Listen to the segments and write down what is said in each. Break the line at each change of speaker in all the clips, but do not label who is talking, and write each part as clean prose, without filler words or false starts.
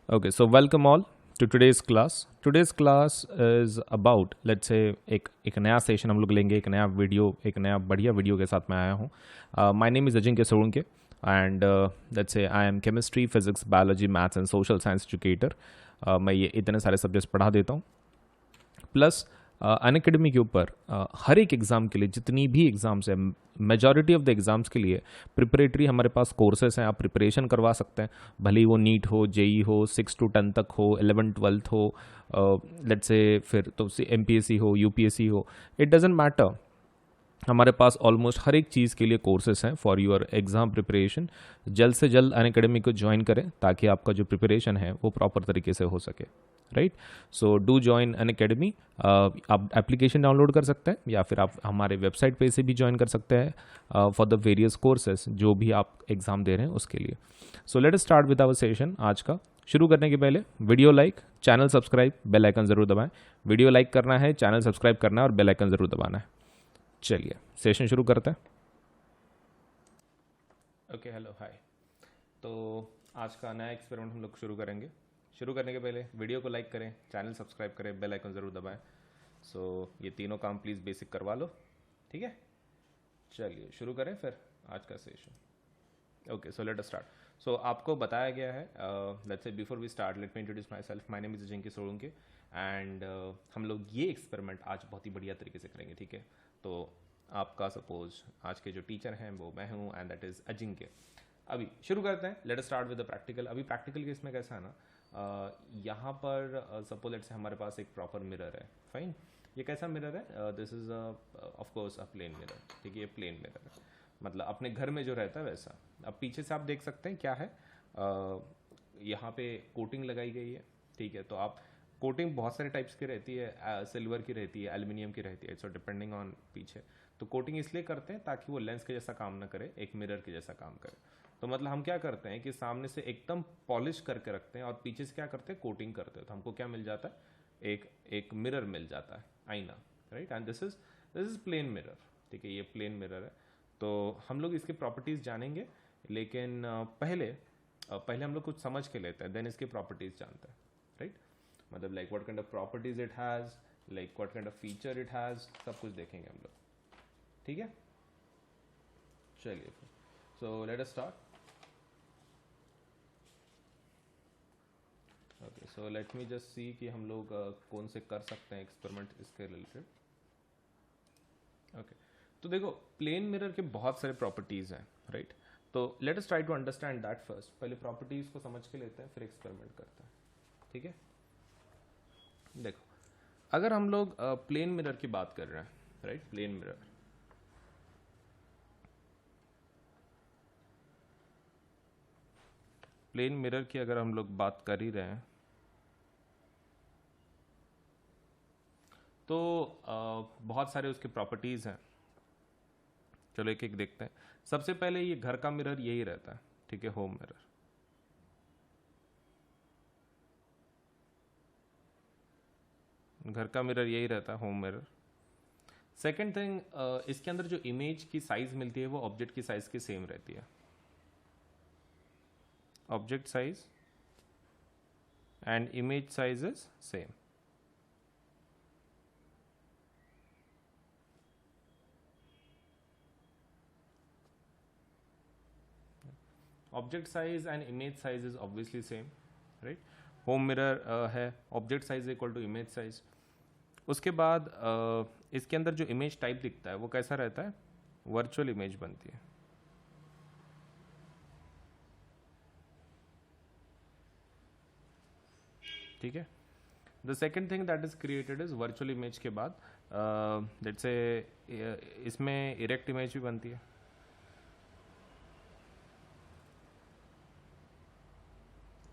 Okay, so welcome all to today's class. Today's class is about, let's say, एक नया session हम लोग लेंगे, एक नया वीडियो, एक नया बढ़िया वीडियो के साथ मैं आया हूँ. My name is Ajinkya Solanke and let's say I am chemistry, physics, biology, maths and social science educator. मैं ये इतने सारे सब्जेक्ट्स पढ़ा देता हूँ. प्लस अनअकैडमी के ऊपर हर एक एग्ज़ाम के लिए जितनी भी एग्ज़ाम्स है, मेजॉरिटी ऑफ द एग्ज़ाम्स के लिए प्रिपरेटरी हमारे पास कोर्सेज हैं. आप प्रिपरेशन करवा सकते हैं, भले ही वो नीट हो, जेई हो, 6 to 10 तक हो, 11-12 हो, लेट्स से फिर तो MPSC हो, UPSC हो, इट डजेंट मैटर. हमारे पास ऑलमोस्ट हर एक चीज़ के लिए कोर्सेज हैं फॉर योर एग्ज़ाम प्रिपरेशन. जल्द से जल्द अनअकैडमी को ज्वाइन करें ताकि आपका जो प्रिपरेशन है वो प्रॉपर तरीके से हो सके. Right, so do join Unacademy. आप एप्लीकेशन डाउनलोड कर सकते हैं या फिर आप हमारे वेबसाइट पे से भी ज्वाइन कर सकते हैं फॉर द वेरियस कोर्सेज जो भी आप एग्ज़ाम दे रहे हैं उसके लिए. So let us start with our session. आज का शुरू करने के पहले video like, channel subscribe, bell icon ज़रूर दबाएं. वीडियो लाइक करना है, चैनल सब्सक्राइब करना है और बेल आइकन ज़रूर दबाना है. चलिए सेशन शुरू करते हैं. ओके, हेलो, हाय. तो आज का नया एक्सपेरिमेंट हम लोग शुरू करेंगे. शुरू करने के पहले वीडियो को लाइक करें, चैनल सब्सक्राइब करें, बेल आइकन ज़रूर दबाएं. सो ये तीनों काम प्लीज़ बेसिक करवा लो, ठीक है. चलिए शुरू करें फिर आज का session. Okay, so let us start. So आपको बताया गया है, let's say before we start let me introduce myself. My name is Ajinkya Solanke and हम लोग ये एक्सपेरिमेंट आज बहुत ही बढ़िया तरीके से करेंगे, ठीक है. तो आपका सपोज आज के जो टीचर हैं वो मैं हूँ एंड दैट इज़ अजिंक्य. अभी शुरू करते हैं. Late us start with the practical. अभी प्रैक्टिकल केस में कैसा है ना, यहाँ पर सपोज लेट्स से हमारे पास एक प्रॉपर मिरर है. फाइन, ये कैसा मिरर है? This is of course a plane mirror, ठीक है. ये प्लेन मिरर है, मतलब अपने घर में जो रहता है वैसा. अब पीछे से आप देख सकते हैं क्या है, यहाँ पे कोटिंग लगाई गई है, ठीक है. तो आप कोटिंग बहुत सारे टाइप्स की रहती है, सिल्वर की रहती है, एल्यूमिनियम की रहती है, सो डिपेंडिंग ऑन पीछे. तो कोटिंग इसलिए करते हैं ताकि वो लेंस के जैसा काम ना करे, एक मिरर के जैसा काम करे. तो मतलब हम क्या करते हैं कि सामने से एकदम पॉलिश करके रखते हैं और पीछे से क्या करते हैं, कोटिंग करते हैं. तो हमको क्या मिल जाता है, एक मिरर मिल जाता है, आईना. Right, and this is plane mirror, ठीक है. ये प्लेन मिरर है. तो हम लोग इसके प्रॉपर्टीज़ जानेंगे, लेकिन पहले हम लोग कुछ समझ के लेते हैं, देन इसके प्रॉपर्टीज़ जानते हैं. राइट, मतलब like what kind of properties it has, like what kind of feature it has, सब कुछ देखेंगे हम लोग, ठीक है. चलिए, सो let us start. Okay, so let me just see कि हम लोग कौन से कर सकते हैं एक्सपेरिमेंट इसके रिलेटेड. ओके, तो देखो प्लेन मिरर के बहुत सारे प्रॉपर्टीज़ हैं, राइट. तो let us try to understand that first. पहले प्रॉपर्टीज़ को समझ के लेते हैं, फिर एक्सपेरिमेंट करते हैं, ठीक है. देखो, अगर हम लोग प्लेन मिरर की बात कर रहे हैं, right, plane mirror, plane mirror की अगर हम लोग बात कर ही रहे हैं तो बहुत सारे उसके प्रॉपर्टीज़ हैं. चलो एक एक देखते हैं. सबसे पहले ये घर का मिरर यही रहता है, ठीक है, होम मिरर. घर का मिरर यही रहता है, होम मिरर. सेकेंड थिंग, इसके अंदर जो इमेज की साइज मिलती है वो ऑब्जेक्ट की साइज की सेम रहती है. Object size and image size is same. Object size and image size is obviously same, right. Home mirror है, object size equal to image size. उसके बाद इसके अंदर जो इमेज टाइप दिखता है वो कैसा रहता है, वर्चुअल इमेज बनती है, ठीक है. The second thing that is created is virtual image के बाद लेट्स से इसमें इरेक्ट इमेज भी बनती है.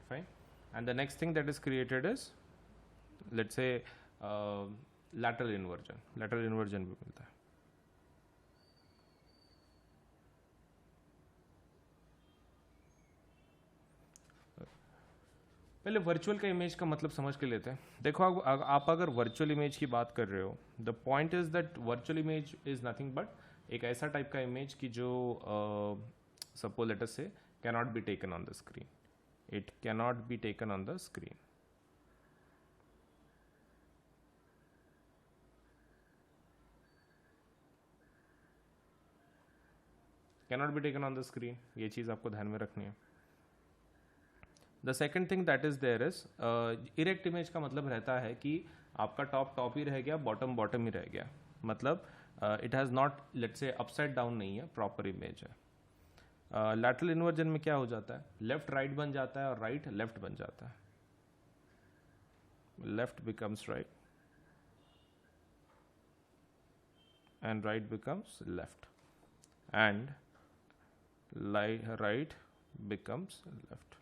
Fine, and the next thing that is created is let's say lateral inversion. Lateral inversion भी मिलता है. पहले वर्चुअल का इमेज का मतलब समझ के लेते हैं. देखो, आप अगर वर्चुअल इमेज की बात कर रहे हो, the point is that virtual image is nothing but एक ऐसा टाइप का इमेज की जो सपोज लेट अस से cannot be taken on the screen. It cannot be taken on the screen. Cannot be taken on the screen. ये चीज़ आपको ध्यान में रखनी है. The second thing that is there is erect image का मतलब रहता है कि आपका टॉप टॉप ही रह गया, बॉटम बॉटम ही रह गया. मतलब it has not, let's say upside down नहीं है, प्रॉपर इमेज है. लैटरल इन्वर्जन में क्या हो जाता है, लेफ्ट राइट बन जाता है और राइट लेफ्ट बन जाता है. Left becomes right and right becomes left and right becomes left.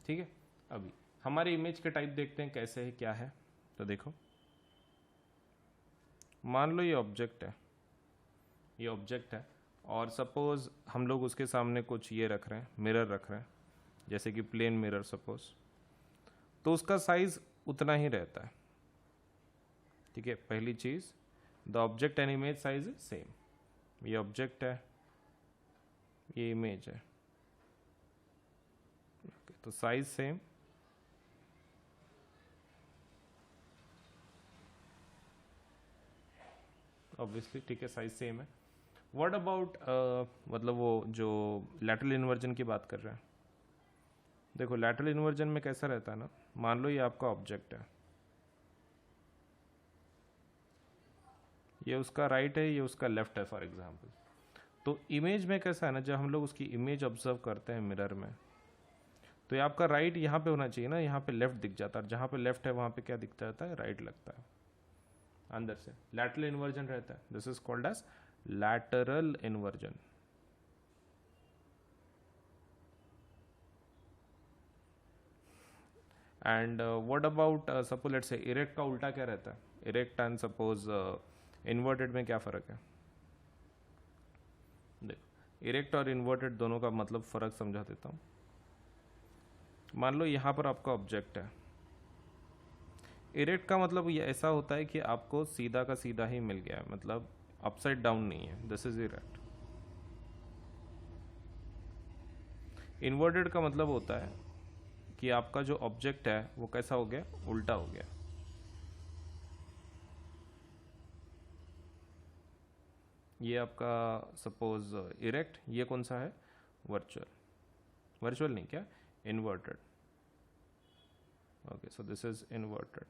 ठीक है. अभी हमारे इमेज के टाइप देखते हैं कैसे है, क्या है. तो देखो, मान लो ये ऑब्जेक्ट है, ये ऑब्जेक्ट है और सपोज हम लोग उसके सामने कुछ ये रख रहे हैं, मिरर रख रहे हैं, जैसे कि प्लेन मिरर सपोज, तो उसका साइज उतना ही रहता है. ठीक है. पहली चीज, the object and image size is same. ये ऑब्जेक्ट है, ये इमेज है, तो साइज सेम. ऑब्वियसली. ठीक है, साइज सेम है. व्हाट अबाउट मतलब वो जो लैटरल इन्वर्जन की बात कर रहे हैं. देखो लैटरल इन्वर्जन में कैसा रहता है ना, मान लो ये आपका ऑब्जेक्ट है, ये उसका राइट है, ये उसका लेफ्ट है फॉर एग्जांपल. तो इमेज में कैसा है ना, जब हम लोग उसकी इमेज ऑब्जर्व करते हैं मिरर में, तो ये आपका राइट यहाँ पे होना चाहिए ना, यहाँ पे लेफ्ट दिख जाता है. जहाँ पे लेफ्ट है वहाँ पे क्या दिखता रहता है, राइट लगता है अंदर से. लैटरल इन्वर्जन रहता है. This is called as lateral inversion. And what about suppose let's say erect का उल्टा क्या रहता है. इरेक्ट एंड सपोज इन्वर्टेड में क्या फ़र्क है. देखो इरेक्ट और इन्वर्टेड दोनों का मतलब फ़र्क समझा देता हूँ. मान लो यहाँ पर आपका ऑब्जेक्ट है. इरेक्ट का मतलब ये ऐसा होता है कि आपको सीधा का सीधा ही मिल गया है, मतलब अपसाइड डाउन नहीं है. This is erect. इन्वर्टेड का मतलब होता है कि आपका जो ऑब्जेक्ट है वो कैसा हो गया, उल्टा हो गया. ये आपका सपोज इरेक्ट, ये कौन सा है, वर्चुअल. वर्चुअल नहीं, क्या, inverted. Okay, so this is inverted.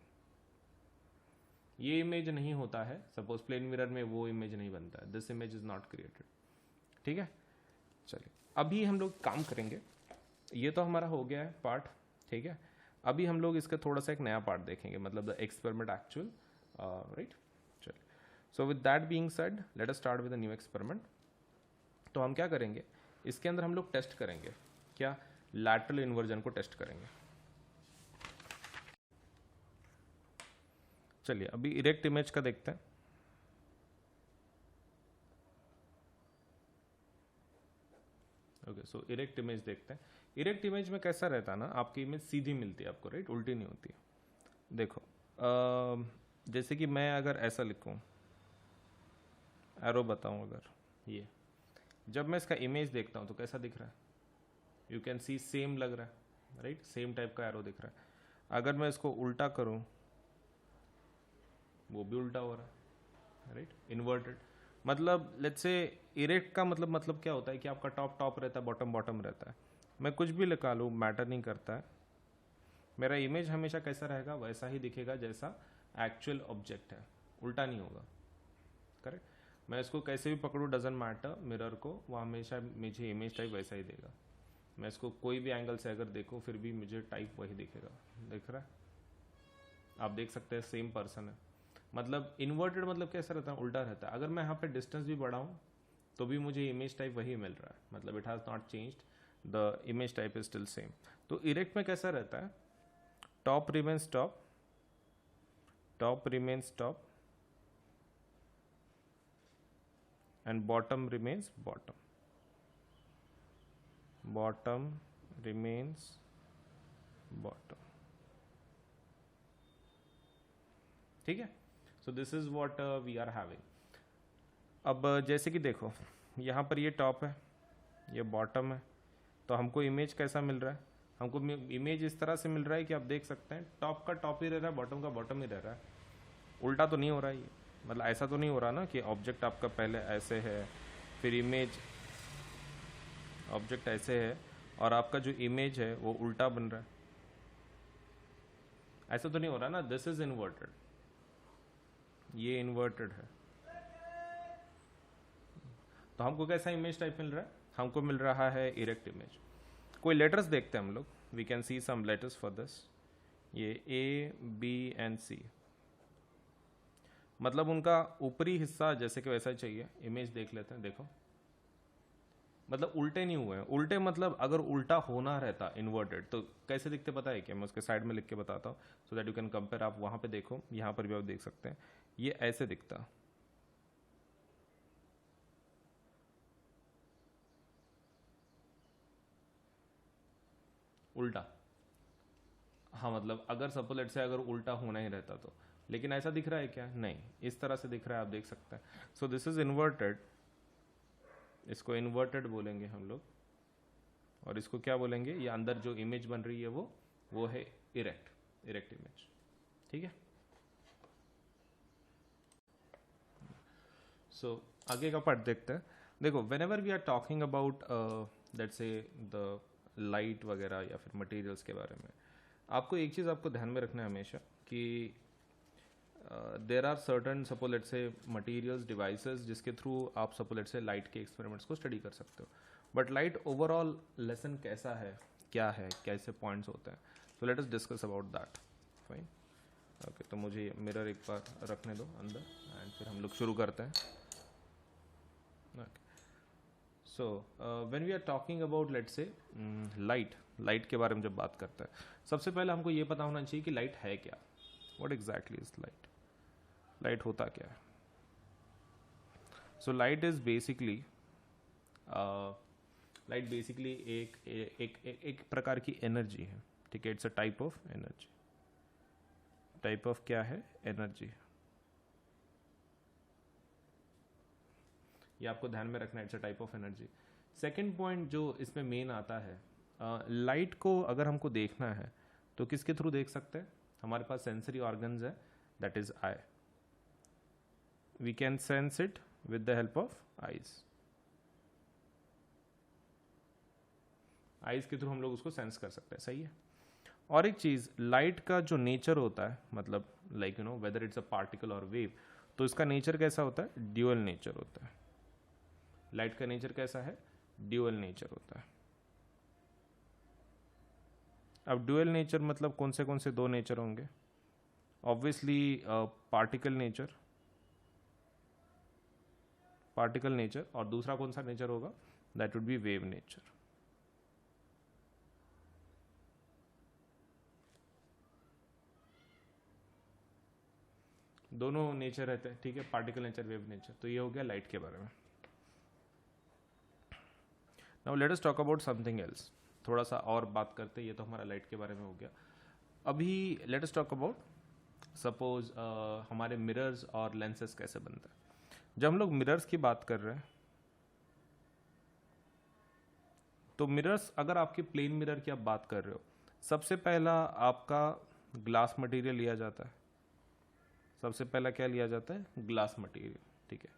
ये इमेज नहीं होता है, सपोज प्लेन मिरर में वो इमेज नहीं बनता है. This image is not created. ठीक है. चलिए अभी हम लोग काम करेंगे. ये तो हमारा हो गया है पार्ट. ठीक है. अभी हम लोग इसका थोड़ा सा एक नया पार्ट देखेंगे, मतलब द एक्सपेरिमेंट एक्चुअल. राइट. चलिए. सो with that being said, late us start with a new experiment. तो हम क्या करेंगे, इसके अंदर हम लोग टेस्ट करेंगे, क्या, लैटरल इन्वर्जन को टेस्ट करेंगे. चलिए अभी इरेक्ट इमेज का देखते हैं. ओके, सो इरेक्ट इमेज देखते हैं. इरेक्ट इमेज में कैसा रहता है ना, आपकी इमेज सीधी मिलती है आपको, राइट, उल्टी नहीं होती. देखो जैसे कि मैं अगर ऐसा लिखूं, एरो बताऊं अगर, ये जब मैं इसका इमेज देखता हूं तो कैसा दिख रहा है, यू कैन सी सेम लग रहा है, राइट, सेम टाइप का एरो दिख रहा है. अगर मैं इसको उल्टा करूं, वो भी उल्टा हो रहा है, राइट, इन्वर्टेड. मतलब लेट्स से इरेक्ट का मतलब क्या होता है कि आपका टॉप टॉप रहता है, बॉटम बॉटम रहता है. मैं कुछ भी लिखा लूँ, मैटर नहीं करता है. मेरा इमेज हमेशा कैसा रहेगा, वैसा ही दिखेगा जैसा एक्चुअल ऑब्जेक्ट है, उल्टा नहीं होगा. करेक्ट. मैं इसको कैसे भी पकड़ूँ, डजेंट मैटर, मिरर को, वो हमेशा मुझे इमेज टाइप वैसा ही देगा. मैं इसको कोई भी एंगल से अगर देखूँ फिर भी मुझे टाइप वही दिखेगा. दिख रहा है, आप देख सकते हैं सेम पर्सन है. मतलब इन्वर्टेड मतलब कैसा रहता है, उल्टा रहता है. अगर मैं यहाँ पे डिस्टेंस भी बढ़ाऊँ तो भी मुझे इमेज टाइप वही मिल रहा है, मतलब it has not changed, the image type is still same. तो इरेक्ट में कैसा रहता है, top remains top, top remains top and bottom remains bottom, bottom remains bottom. ठीक है. So this is what we are having. अब जैसे कि देखो यहाँ पर ये टॉप है, ये बॉटम है, तो हमको इमेज कैसा मिल रहा है? हमको इमेज इस तरह से मिल रहा है कि आप देख सकते हैं टॉप का टॉप ही रह रहा है, बॉटम का बॉटम ही रह रहा है। उल्टा तो नहीं हो रहा है ये, मतलब ऐसा तो नहीं हो रहा ना कि ऑब्जेक्ट आपका पहले ऐसे है, फिर इमेज ऑब्जेक्ट ऐसे है और आपका जो इमेज है वो उल्टा बन रहा है। ऐसा तो नहीं हो रहा ना, दिस इज इन्वर्टेड, ये इन्वर्टेड है। तो हमको कैसा इमेज टाइप मिल रहा है? हमको मिल रहा है इरेक्ट इमेज। कोई लेटर्स देखते हैं हम लोग, we can see some letters for this. ये ए बी एंड सी, मतलब उनका ऊपरी हिस्सा जैसे कि वैसा ही चाहिए। इमेज देख लेते हैं, देखो मतलब उल्टे नहीं हुए हैं। उल्टे मतलब अगर उल्टा होना रहता इन्वर्टेड तो कैसे दिखते पता है क्या? मैं उसके साइड में लिख के बताता हूँ सो दैट यू कैन कंपेयर। आप वहां पे देखो, यहाँ पर भी आप देख सकते हैं, ये ऐसे दिखता, उल्टा। हाँ मतलब अगर सपोज लेट से अगर उल्टा होना ही रहता तो, लेकिन ऐसा दिख रहा है क्या? नहीं, इस तरह से दिख रहा है, आप देख सकते हैं। सो दिस इज इन्वर्टेड, इसको इन्वर्टेड बोलेंगे हम लोग। और इसको क्या बोलेंगे? ये अंदर जो इमेज बन रही है वो है इरेक्ट इमेज। ठीक है। सो आगे का पार्ट देखते हैं। देखो whenever we are talking about let's say the light वगैरह या फिर मटेरियल्स के बारे में, आपको एक चीज़ आपको ध्यान में रखना है हमेशा कि there are certain suppose let say materials devices जिसके थ्रू आप सपोज लेट से लाइट के एक्सपेरिमेंट्स को स्टडी कर सकते हो। बट लाइट ओवरऑल लेसन कैसा है, क्या है, कैसे पॉइंट्स होते हैं, so let us discuss about that. Fine, okay. तो मुझे मिरर एक बार रखने दो अंदर एंड फिर हम लोग शुरू करते हैं। Okay, so when we are talking about let say light के बारे में जब बात करते हैं, सबसे पहले हमको ये पता होना चाहिए कि लाइट है क्या। What exactly is light? Light होता क्या है? सो लाइट इज बेसिकली एक प्रकार की एनर्जी है। ठीक है, it's a type of energy. Type of क्या है? एनर्जी। ये आपको ध्यान में रखना है, it's a type of energy. Second point जो इसमें मेन आता है, लाइट को अगर हमको देखना है तो किसके थ्रू देख सकते हैं? हमारे पास सेंसरी ऑर्गन्स है, that is eye. We can sense it with the help of eyes. Eyes के थ्रू हम लोग उसको सेंस कर सकते हैं, सही है। और एक चीज, लाइट का जो नेचर होता है, मतलब like you know whether it's a particle और वेव, तो इसका नेचर कैसा होता है? ड्यूअल नेचर होता है। लाइट का नेचर कैसा है? ड्यूअल नेचर होता है। अब ड्यूअल नेचर मतलब कौन से दो नेचर होंगे? ऑब्वियसली पार्टिकल नेचर, और दूसरा कौन सा नेचर होगा? That would B wave nature. दोनों नेचर रहते हैं, ठीक है, पार्टिकल नेचर, वेव नेचर। तो ये हो गया लाइट के बारे में। Now let us talk about something else. थोड़ा सा और बात करते हैं, ये तो हमारा लाइट के बारे में हो गया। अभी late us talk about suppose हमारे मिरर्स और लेंसेस कैसे बनते हैं। जब हम लोग मिरर्स की बात कर रहे हैं तो मिरर्स, अगर आपके प्लेन मिरर की आप बात कर रहे हो, सबसे पहला आपका ग्लास मटेरियल लिया जाता है। सबसे पहला क्या लिया जाता है? ग्लास मटेरियल, ठीक है।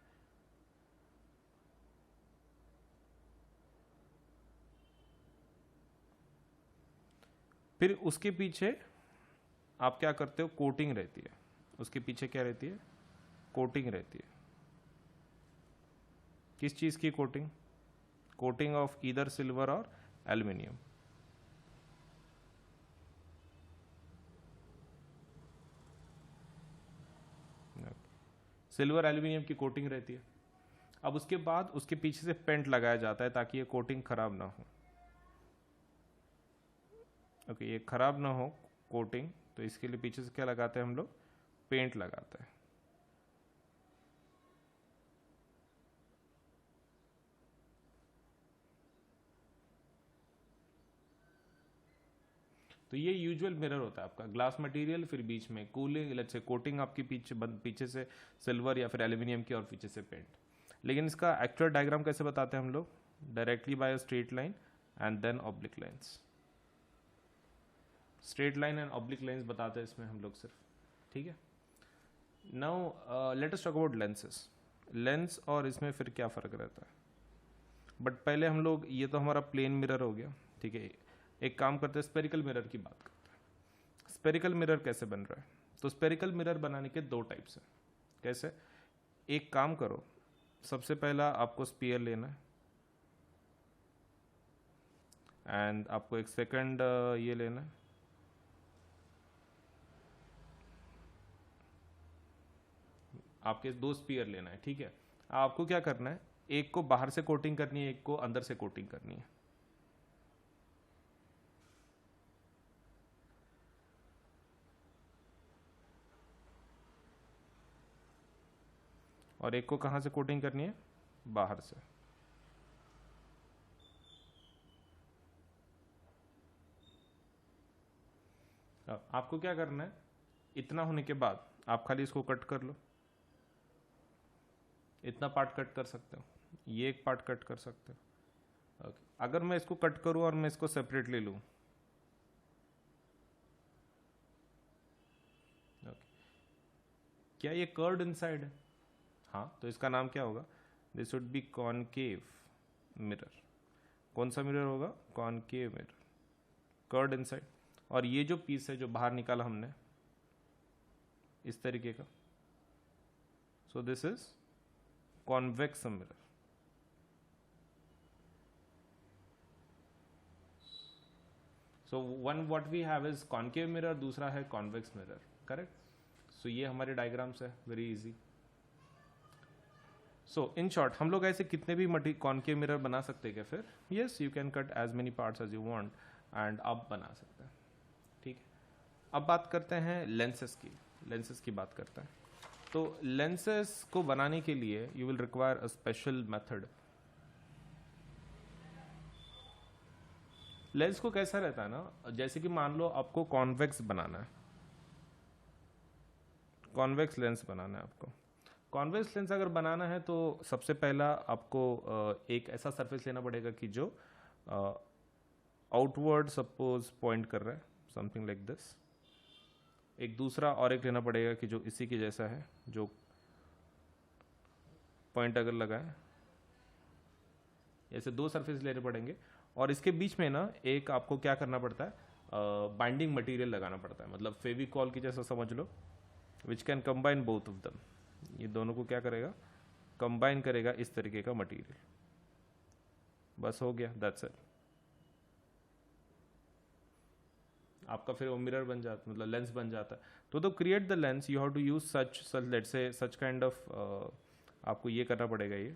फिर उसके पीछे आप क्या करते हो? कोटिंग रहती है। उसके पीछे क्या रहती है? कोटिंग रहती है। किस चीज की coating? Coating of either silver और एल्यूमिनियम। सिल्वर एल्यूमिनियम की कोटिंग रहती है। अब उसके बाद उसके पीछे से पेंट लगाया जाता है ताकि ये कोटिंग खराब ना हो। ओके, ये खराब ना हो कोटिंग, तो इसके लिए पीछे से क्या लगाते हैं हम लोग? पेंट लगाते हैं। तो ये यूजुअल मिरर होता है आपका, ग्लास मटेरियल, फिर बीच में कूलिंग, लेट्स से कोटिंग आपकी पीछे से सिल्वर या फिर एल्यूमिनियम की, और पीछे से पेंट। लेकिन इसका एक्चुअल डायग्राम कैसे बताते हैं हम लोग? Directly by a straight line and then oblique lines. Straight line and oblique lines बताते हैं इसमें हम लोग सिर्फ, ठीक है। Now let us talk about lenses. Lens और इसमें फिर क्या फ़र्क रहता है? बट पहले हम लोग, ये तो हमारा प्लेन मिरर हो गया, ठीक है। एक काम करते हैं, स्पेरिकल मिरर की बात करते हैं। स्पेरिकल मिरर कैसे बन रहा है? तो स्पेरिकल मिरर बनाने के दो टाइप्स हैं। कैसे? एक काम करो, सबसे पहला आपको स्पीयर लेना है एंड आपको एक सेकंड ये लेना है, आपके दो स्पीयर लेना है, ठीक है। आपको क्या करना है, एक को बाहर से कोटिंग करनी है, एक को अंदर से कोटिंग करनी है। और एक को कहाँ से कोटिंग करनी है? बाहर से। अब आपको क्या करना है, इतना होने के बाद आप खाली इसको कट कर लो। इतना पार्ट कट कर सकते हो, ये एक पार्ट कट कर सकते हो। ओके, अगर मैं इसको कट करूं और मैं इसको सेपरेट ले लूं, ओके, क्या ये कर्व्ड इनसाइड है? हाँ, तो इसका नाम क्या होगा? This would be concave mirror. कौन सा मिरर होगा? Concave mirror, curved inside. और ये जो पीस है जो बाहर निकाला हमने, इस तरीके का, so this is convex mirror. So one what we have is concave mirror, दूसरा है कॉन्वेक्स मिरर, करेक्ट। सो ये हमारे डायग्राम्स है, very easy. So in short, हम लोग ऐसे कितने भी कॉन्केव मिरर बना सकते हैं क्या? फिर yes, you can cut as many parts as you want and आप बना सकते हैं, ठीक है। अब बात करते हैं लेंसेज की। लेंसेज की बात करते हैं, तो लेंसेज को बनाने के लिए you will require a special method. Lens को कैसा रहता है ना, जैसे कि मान लो आपको कॉन्वेक्स बनाना है, कॉन्वेक्स लेंस बनाना है आपको। कॉन्वेक्स लेंस अगर बनाना है तो सबसे पहला आपको एक ऐसा सरफेस लेना पड़ेगा कि जो आउटवर्ड सपोज पॉइंट कर रहा है, समथिंग लाइक दिस। एक दूसरा और एक लेना पड़ेगा कि जो इसी के जैसा है, जो पॉइंट अगर लगाए, ऐसे दो सरफेस लेने पड़ेंगे। और इसके बीच में ना एक आपको क्या करना पड़ता है, बाइंडिंग मटेरियल लगाना पड़ता है, मतलब फेविकॉल की जैसा समझ लो, which can combine both of them. ये दोनों को क्या करेगा, कंबाइन करेगा इस तरीके का मटेरियल। बस हो गया, दैट्स इट। आपका फिर वो मिरर बन जाता, मतलब लेंस बन जाता है। तो create the lens you have to use such let's say such kind of, आपको ये करना पड़ेगा, ये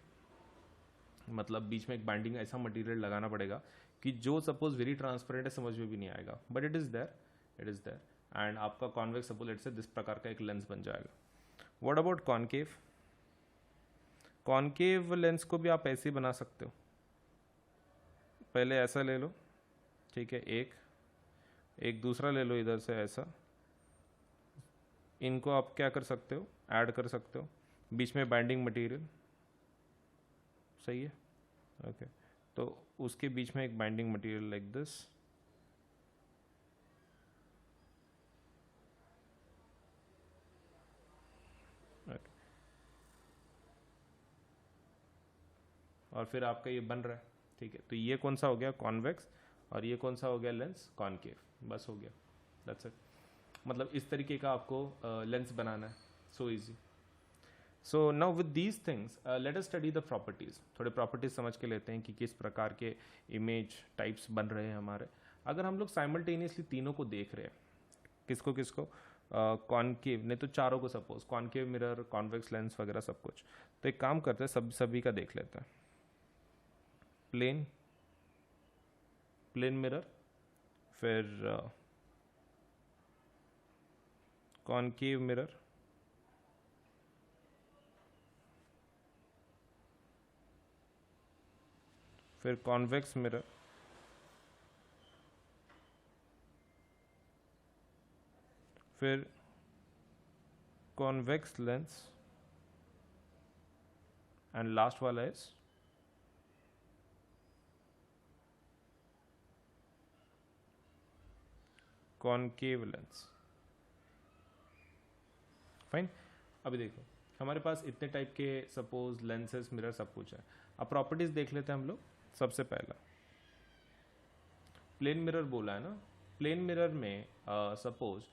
मतलब बीच में एक बाइंडिंग ऐसा मटेरियल लगाना पड़ेगा कि जो सपोज वेरी ट्रांसपेरेंट है, समझ में भी नहीं आएगा, but it is there, it is there. And आपका convex suppose let's say this प्रकार का एक लेंस बन जाएगा। What about concave? Concave lens को भी आप ऐसे ही बना सकते हो। पहले ऐसा ले लो, ठीक है, एक दूसरा ले लो इधर से ऐसा। इनको आप क्या कर सकते हो, ऐड कर सकते हो, बीच में बाइंडिंग मटेरियल, सही है, ओके। तो उसके बीच में एक बाइंडिंग मटेरियल लाइक दिस, और फिर आपका ये बन रहा है, ठीक है। तो ये कौन सा हो गया, कॉन्वेक्स, और ये कौन सा हो गया, लेंस कॉनकेव। बस हो गया, दैट्स इट। मतलब इस तरीके का आपको लेंस बनाना है, so easy. So now with these things let us study the properties. थोड़े प्रॉपर्टीज समझ के लेते हैं कि किस प्रकार के इमेज टाइप्स बन रहे हैं हमारे। अगर हम लोग साइमल्टेनियसली तीनों को देख रहे हैं, किसको किसको, कॉनकेव नहीं तो चारों को, suppose concave mirror, convex lens वगैरह सब कुछ, तो एक काम करते हैं, सभी का देख लेते हैं। प्लेन, प्लेन मिरर, फिर कॉनकेव मिरर, फिर कॉन्वेक्स मिरर, फिर कॉन्वेक्स लेंस, एंड लास्ट वाला इज कॉनकेव लेंस। फाइन। अभी देखो हमारे पास इतने टाइप के सपोज लेंसेज मिरर सब कुछ है। अब प्रॉपर्टीज देख लेते हैं हम लोग। सबसे पहला प्लेन मिरर बोला है ना, प्लेन मिरर में सपोज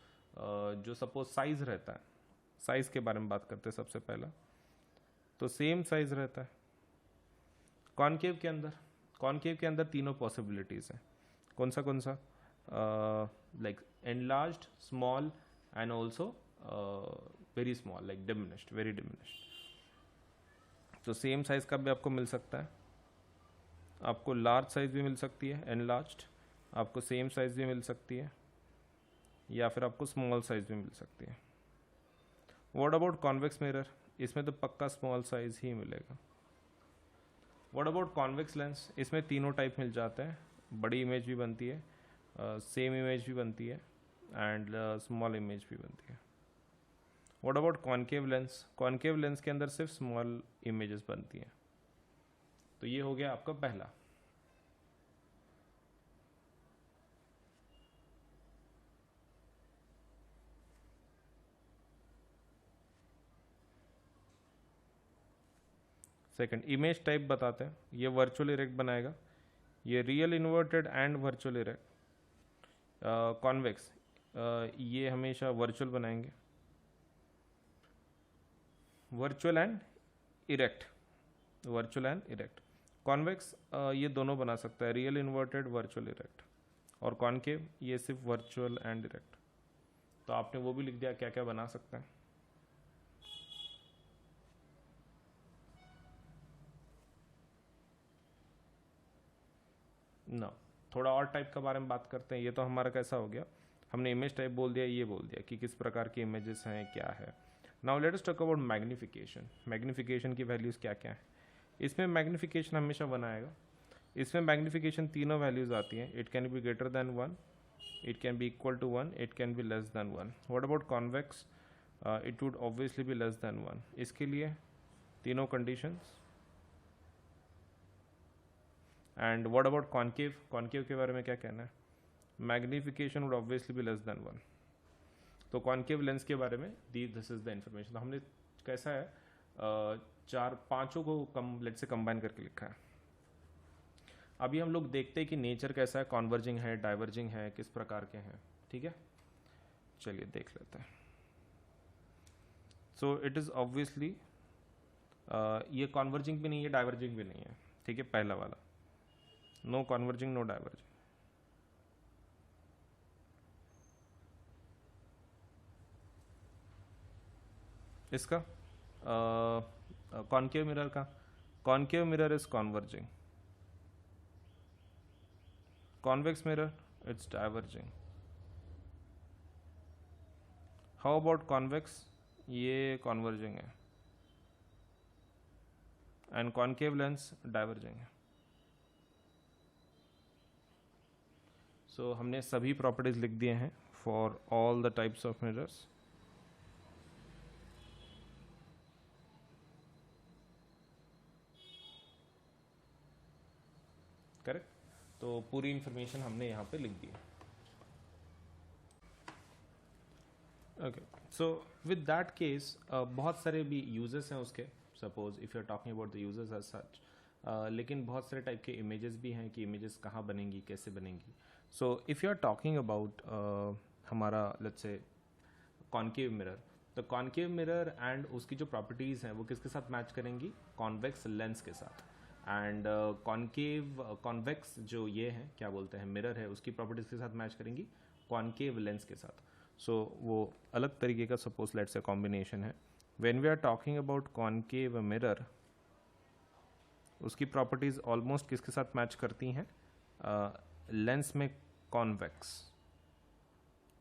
जो सपोज साइज रहता है, साइज के बारे में बात करते हैं सबसे पहला। तो सेम साइज रहता है कॉनकेव के अंदर। कॉनकेव के अंदर तीनों पॉसिबिलिटीज है। कौन सा like enlarged, small and also very small, like diminished, very diminished. तो सेम साइज का भी आपको मिल सकता है, आपको लार्ज साइज भी मिल सकती है एनलार्ज्ड, आपको सेम साइज भी मिल सकती है, या फिर आपको स्मॉल साइज भी मिल सकती है। What about convex mirror? इसमें तो पक्का स्मॉल साइज ही मिलेगा। What about convex lens? इसमें तीनों टाइप मिल जाते हैं, बड़ी इमेज भी बनती है, सेम इमेज भी बनती है एंड स्मॉल इमेज भी बनती है। What about concave lens? Concave lens के अंदर सिर्फ स्मॉल इमेजेस बनती हैं। तो ये हो गया आपका पहला। सेकंड, इमेज टाइप बताते हैं। ये वर्चुअल इरेक्ट बनाएगा, ये real inverted and virtual erect. Convex ये हमेशा वर्चुअल बनाएंगे, virtual and erect, virtual and erect. Convex ये दोनों बना सकता है, रियल इन्वर्टेड, वर्चुअल इरेक्ट। और कॉनकेव ये सिर्फ वर्चुअल एंड इरेक्ट। तो आपने वो भी लिख दिया क्या क्या बना सकता है। ना थोड़ा और टाइप का बारे में बात करते हैं। ये तो हमारा कैसा हो गया, हमने इमेज टाइप बोल दिया, ये बोल दिया कि किस प्रकार की इमेजेस हैं, क्या है। Now let us talk about magnification. Magnification की वैल्यूज क्या क्या है। इसमें मैग्निफिकेशन हमेशा बनाएगा। इसमें मैग्निफिकेशन तीनों वैल्यूज आती हैं। It can be greater than 1, it can be equal to 1, it can be less than 1। What about convex? It would obviously be less than 1। इसके लिए तीनों conditions. And what about concave? Concave के बारे में क्या कहना है? Magnification would obviously be less than 1। तो कॉनकेव लेंस के बारे में दिस इज द इन्फॉर्मेशन। तो हमने कैसा है चार पांचों को लेट से कंबाइन करके लिखा है। अभी हम लोग देखते हैं कि नेचर कैसा है, कॉन्वर्जिंग है, डाइवर्जिंग है, किस प्रकार के हैं। ठीक है, चलिए देख लेते हैं। सो इट इज ऑब्वियसली ये कॉन्वर्जिंग भी नहीं है, डाइवर्जिंग भी नहीं है। ठीक है, पहला वाला नो कॉन्वर्जिंग, नो डाइवर्जिंग। इसका कॉनकेव मिरर का, concave mirror is converging, convex mirror it's diverging. How about convex? ये कॉन्वर्जिंग है एंड कॉनकेव लेंस डाइवर्जिंग है। सो हमने सभी प्रॉपर्टीज लिख दिए हैं for all the types of mirrors. Correct. तो पूरी इंफॉर्मेशन हमने यहाँ पे लिख दी है। Okay, so with that case बहुत सारे भी यूजेस हैं उसके। Suppose if you are talking about the uses as such, लेकिन बहुत सारे टाइप के इमेजेस भी हैं कि इमेजेस कहाँ बनेंगी, कैसे बनेंगी। So if you are talking about हमारा लेट्स से कॉनकेव मिरर, तो कॉनकेव मिरर एंड उसकी जो प्रॉपर्टीज़ हैं वो किसके साथ मैच करेंगी? कॉन्वेक्स लेंस के साथ। एंड कॉन्वेक्स जो ये है क्या बोलते हैं मिरर है, उसकी प्रॉपर्टीज़ के साथ मैच करेंगी कॉनकेव लेंस के साथ। सो वो अलग तरीके का सपोज लेट्स से कॉम्बिनेशन है। When we are talking about concave mirror, उसकी प्रॉपर्टीज़ ऑलमोस्ट किसके साथ मैच करती हैं? लेंस में कॉन्वेक्स,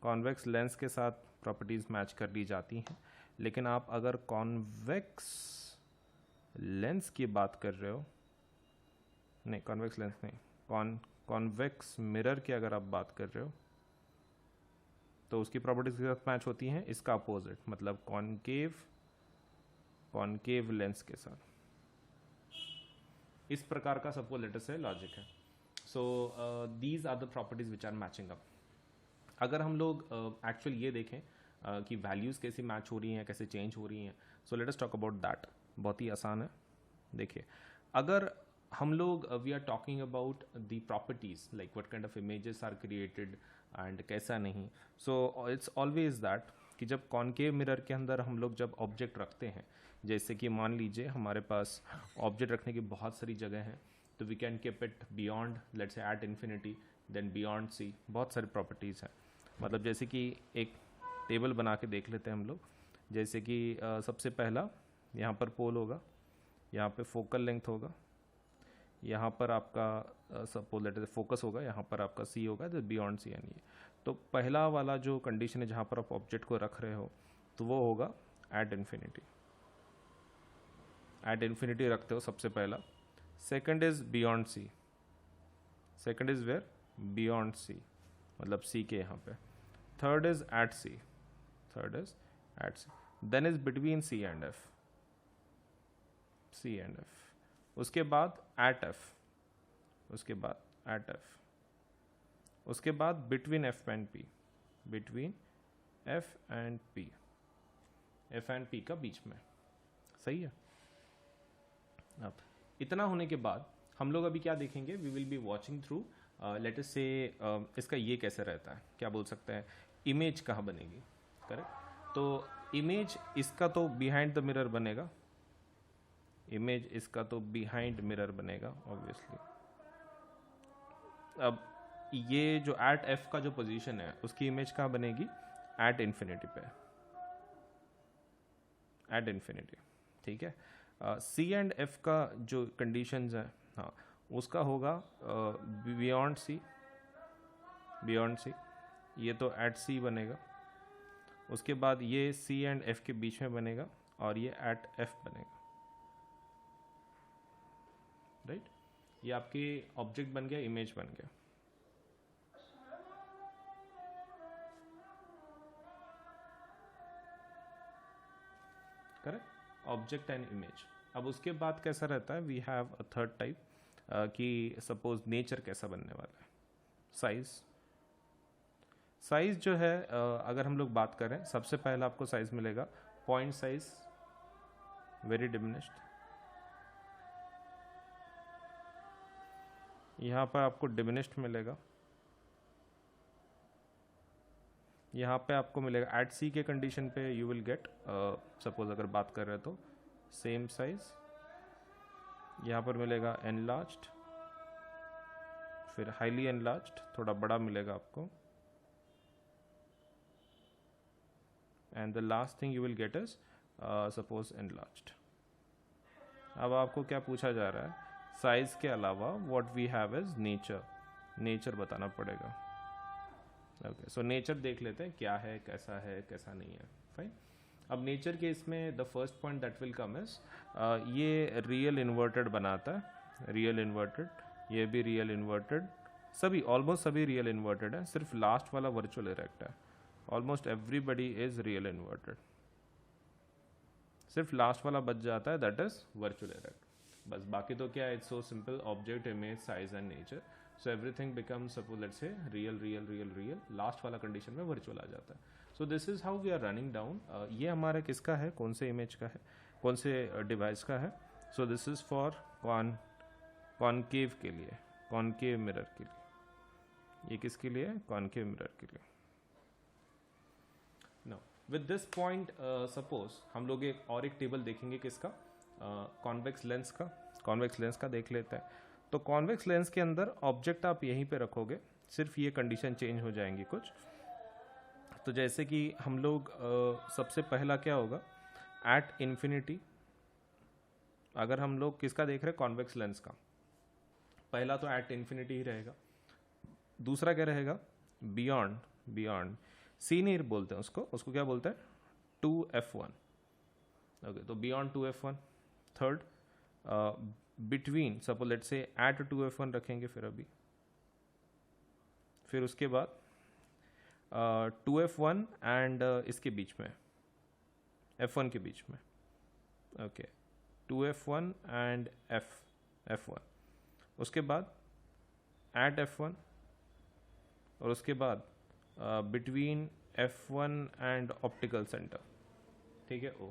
कॉन्वेक्स लेंस के साथ प्रॉपर्टीज़ मैच कर ली जाती हैं। लेकिन आप अगर कॉन्वेक्स लेंस की बात कर रहे हो, नहीं कॉन्वेक्स लेंस नहीं, कॉन्वेक्स मिरर की अगर आप बात कर रहे हो तो उसकी प्रॉपर्टीज के साथ मैच होती हैं इसका अपोजिट, मतलब कॉनकेव लेंस के साथ। इस प्रकार का सबको लेटर से लॉजिक है. So these are the properties which are matching up. अगर हम लोग एक्चुअल ये देखें कि वैल्यूज़ कैसे मैच हो रही हैं, कैसे चेंज हो रही हैं, so let us talk about that. बहुत ही आसान है. देखिए, अगर हम लोग we are talking about the properties like what kind of images are created and कैसा नहीं, सो इट्स ऑलवेज दैट कि जब कॉनकेव मिरर के अंदर हम लोग जब ऑब्जेक्ट रखते हैं, जैसे कि मान लीजिए हमारे पास ऑब्जेक्ट रखने की बहुत सारी जगह हैं, तो we can keep it beyond let's say at infinity, then beyond C. बहुत सारी प्रॉपर्टीज़ हैं. मतलब जैसे कि एक टेबल बना के देख लेते हैं हम लोग. जैसे कि सबसे पहला यहाँ पर पोल होगा, यहाँ पे फोकल लेंथ होगा, यहाँ पर आपका सपोज लेट फोकस होगा, यहाँ पर आपका सी होगा, तो बियॉन्ड सी यानी. तो पहला वाला जो कंडीशन है जहाँ पर आप ऑब्जेक्ट को रख रहे हो, तो वो होगा एट इन्फिनिटी. एट इन्फिनिटी रखते हो सबसे पहला. Second is beyond C. Second is where beyond C, मतलब सी के यहाँ पे. Third is at C. Third is at C. Then is between C and F. C and F. उसके बाद एट एफ. उसके बाद एट एफ. उसके बाद between F and P. Between F and P. F and P का बीच में. सही है. अब इतना होने के बाद हम लोग अभी क्या देखेंगे, we will be watching through let us say इसका ये कैसे रहता है, क्या बोल सकते हैं, इमेज कहाँ बनेगी. करेक्ट. तो इमेज इसका तो बिहाइंड द मिरर बनेगा. इमेज इसका तो बिहाइंड मिरर बनेगा ऑब्वियसली. अब ये जो एट एफ का जो पोजीशन है उसकी इमेज कहाँ बनेगी, एट इन्फिनिटी पे. At infinity. ठीक है. सी एंड एफ का जो कंडीशंस है, हाँ, उसका होगा बियॉन्ड सी. बियॉन्ड सी ये तो एट सी बनेगा. उसके बाद ये सी एंड एफ के बीच में बनेगा और ये एट एफ बनेगा. राइट. ये आपके ऑब्जेक्ट बन गया, इमेज बन गया. करेक्ट. Object and image. अब उसके बाद कैसा रहता है, we have a third type कि सपोज नेचर कैसा बनने वाला है. साइज. साइज जो है अगर हम लोग बात करें, सबसे पहला आपको साइज मिलेगा पॉइंट साइज, वेरी डिमिनिश्ड. यहाँ पर आपको डिमिनिश्ड मिलेगा. यहाँ पे आपको मिलेगा एट सी के कंडीशन पे यू विल गेट सपोज अगर बात कर रहे हो तो सेम साइज. यहाँ पर मिलेगा एनलार्ज्ड, फिर हाईली एनलार्ज्ड, थोड़ा बड़ा मिलेगा आपको. And the last thing you will get is suppose enlarged. अब आपको क्या पूछा जा रहा है, साइज के अलावा what we have is nature. Nature बताना पड़ेगा. ओके. सो नेचर देख लेते हैं क्या है, कैसा है, कैसा नहीं है. फाइन. अब नेचर के इसमें the first point that will come is ये रियल इन्वर्टेड बनाता है. रियल इन्वर्टेड, ये भी रियल इन्वर्टेड, सभी ऑलमोस्ट सभी रियल इन्वर्टेड है. सिर्फ लास्ट वाला वर्चुअल इरेक्ट है. Almost everybody is real inverted. सिर्फ लास्ट वाला बच जाता है, दैट इज वर्चुअल इरेक्ट. बस बाकी तो क्या है, it's so simple, object, image, size and nature. So everything becomes suppose let's say real real real real. Last वाला कंडीशन में वर्चुअल आ जाता है. So this is how we are running down. ये हमारा किसका है, कौन से इमेज का है, कौन से डिवाइस का है. So this is for concave के लिए, कॉनकेव मिरर के लिए. ये किसके लिए है, कॉनकेव मिरर के लिए. Now with this point suppose हम लोग एक टेबल देखेंगे किसका, कॉन्वेक्स लेंस का. कॉन्वेक्स लेंस का देख लेते हैं. तो कॉन्वेक्स लेंस के अंदर ऑब्जेक्ट आप यहीं पे रखोगे, सिर्फ ये कंडीशन चेंज हो जाएंगी कुछ. तो जैसे कि हम लोग सबसे पहला क्या होगा, एट इन्फिनिटी. अगर हम लोग किसका देख रहे हैं, कॉन्वेक्स लेंस का, पहला तो एट इन्फिनिटी ही रहेगा. दूसरा क्या रहेगा, बियॉन्ड. बियॉन्ड सीनियर बोलते हैं उसको क्या बोलते हैं, 2f1. ओके. तो beyond 2f1. Third between, suppose let's say at 2f1 रखेंगे फिर अभी. फिर उसके बाद 2f1 एंड इसके बीच में f1 के बीच में. ओके. 2f1 एंड F1, उसके बाद एट F1, और उसके बाद between F1 and optical centre, ठीक है, ओ।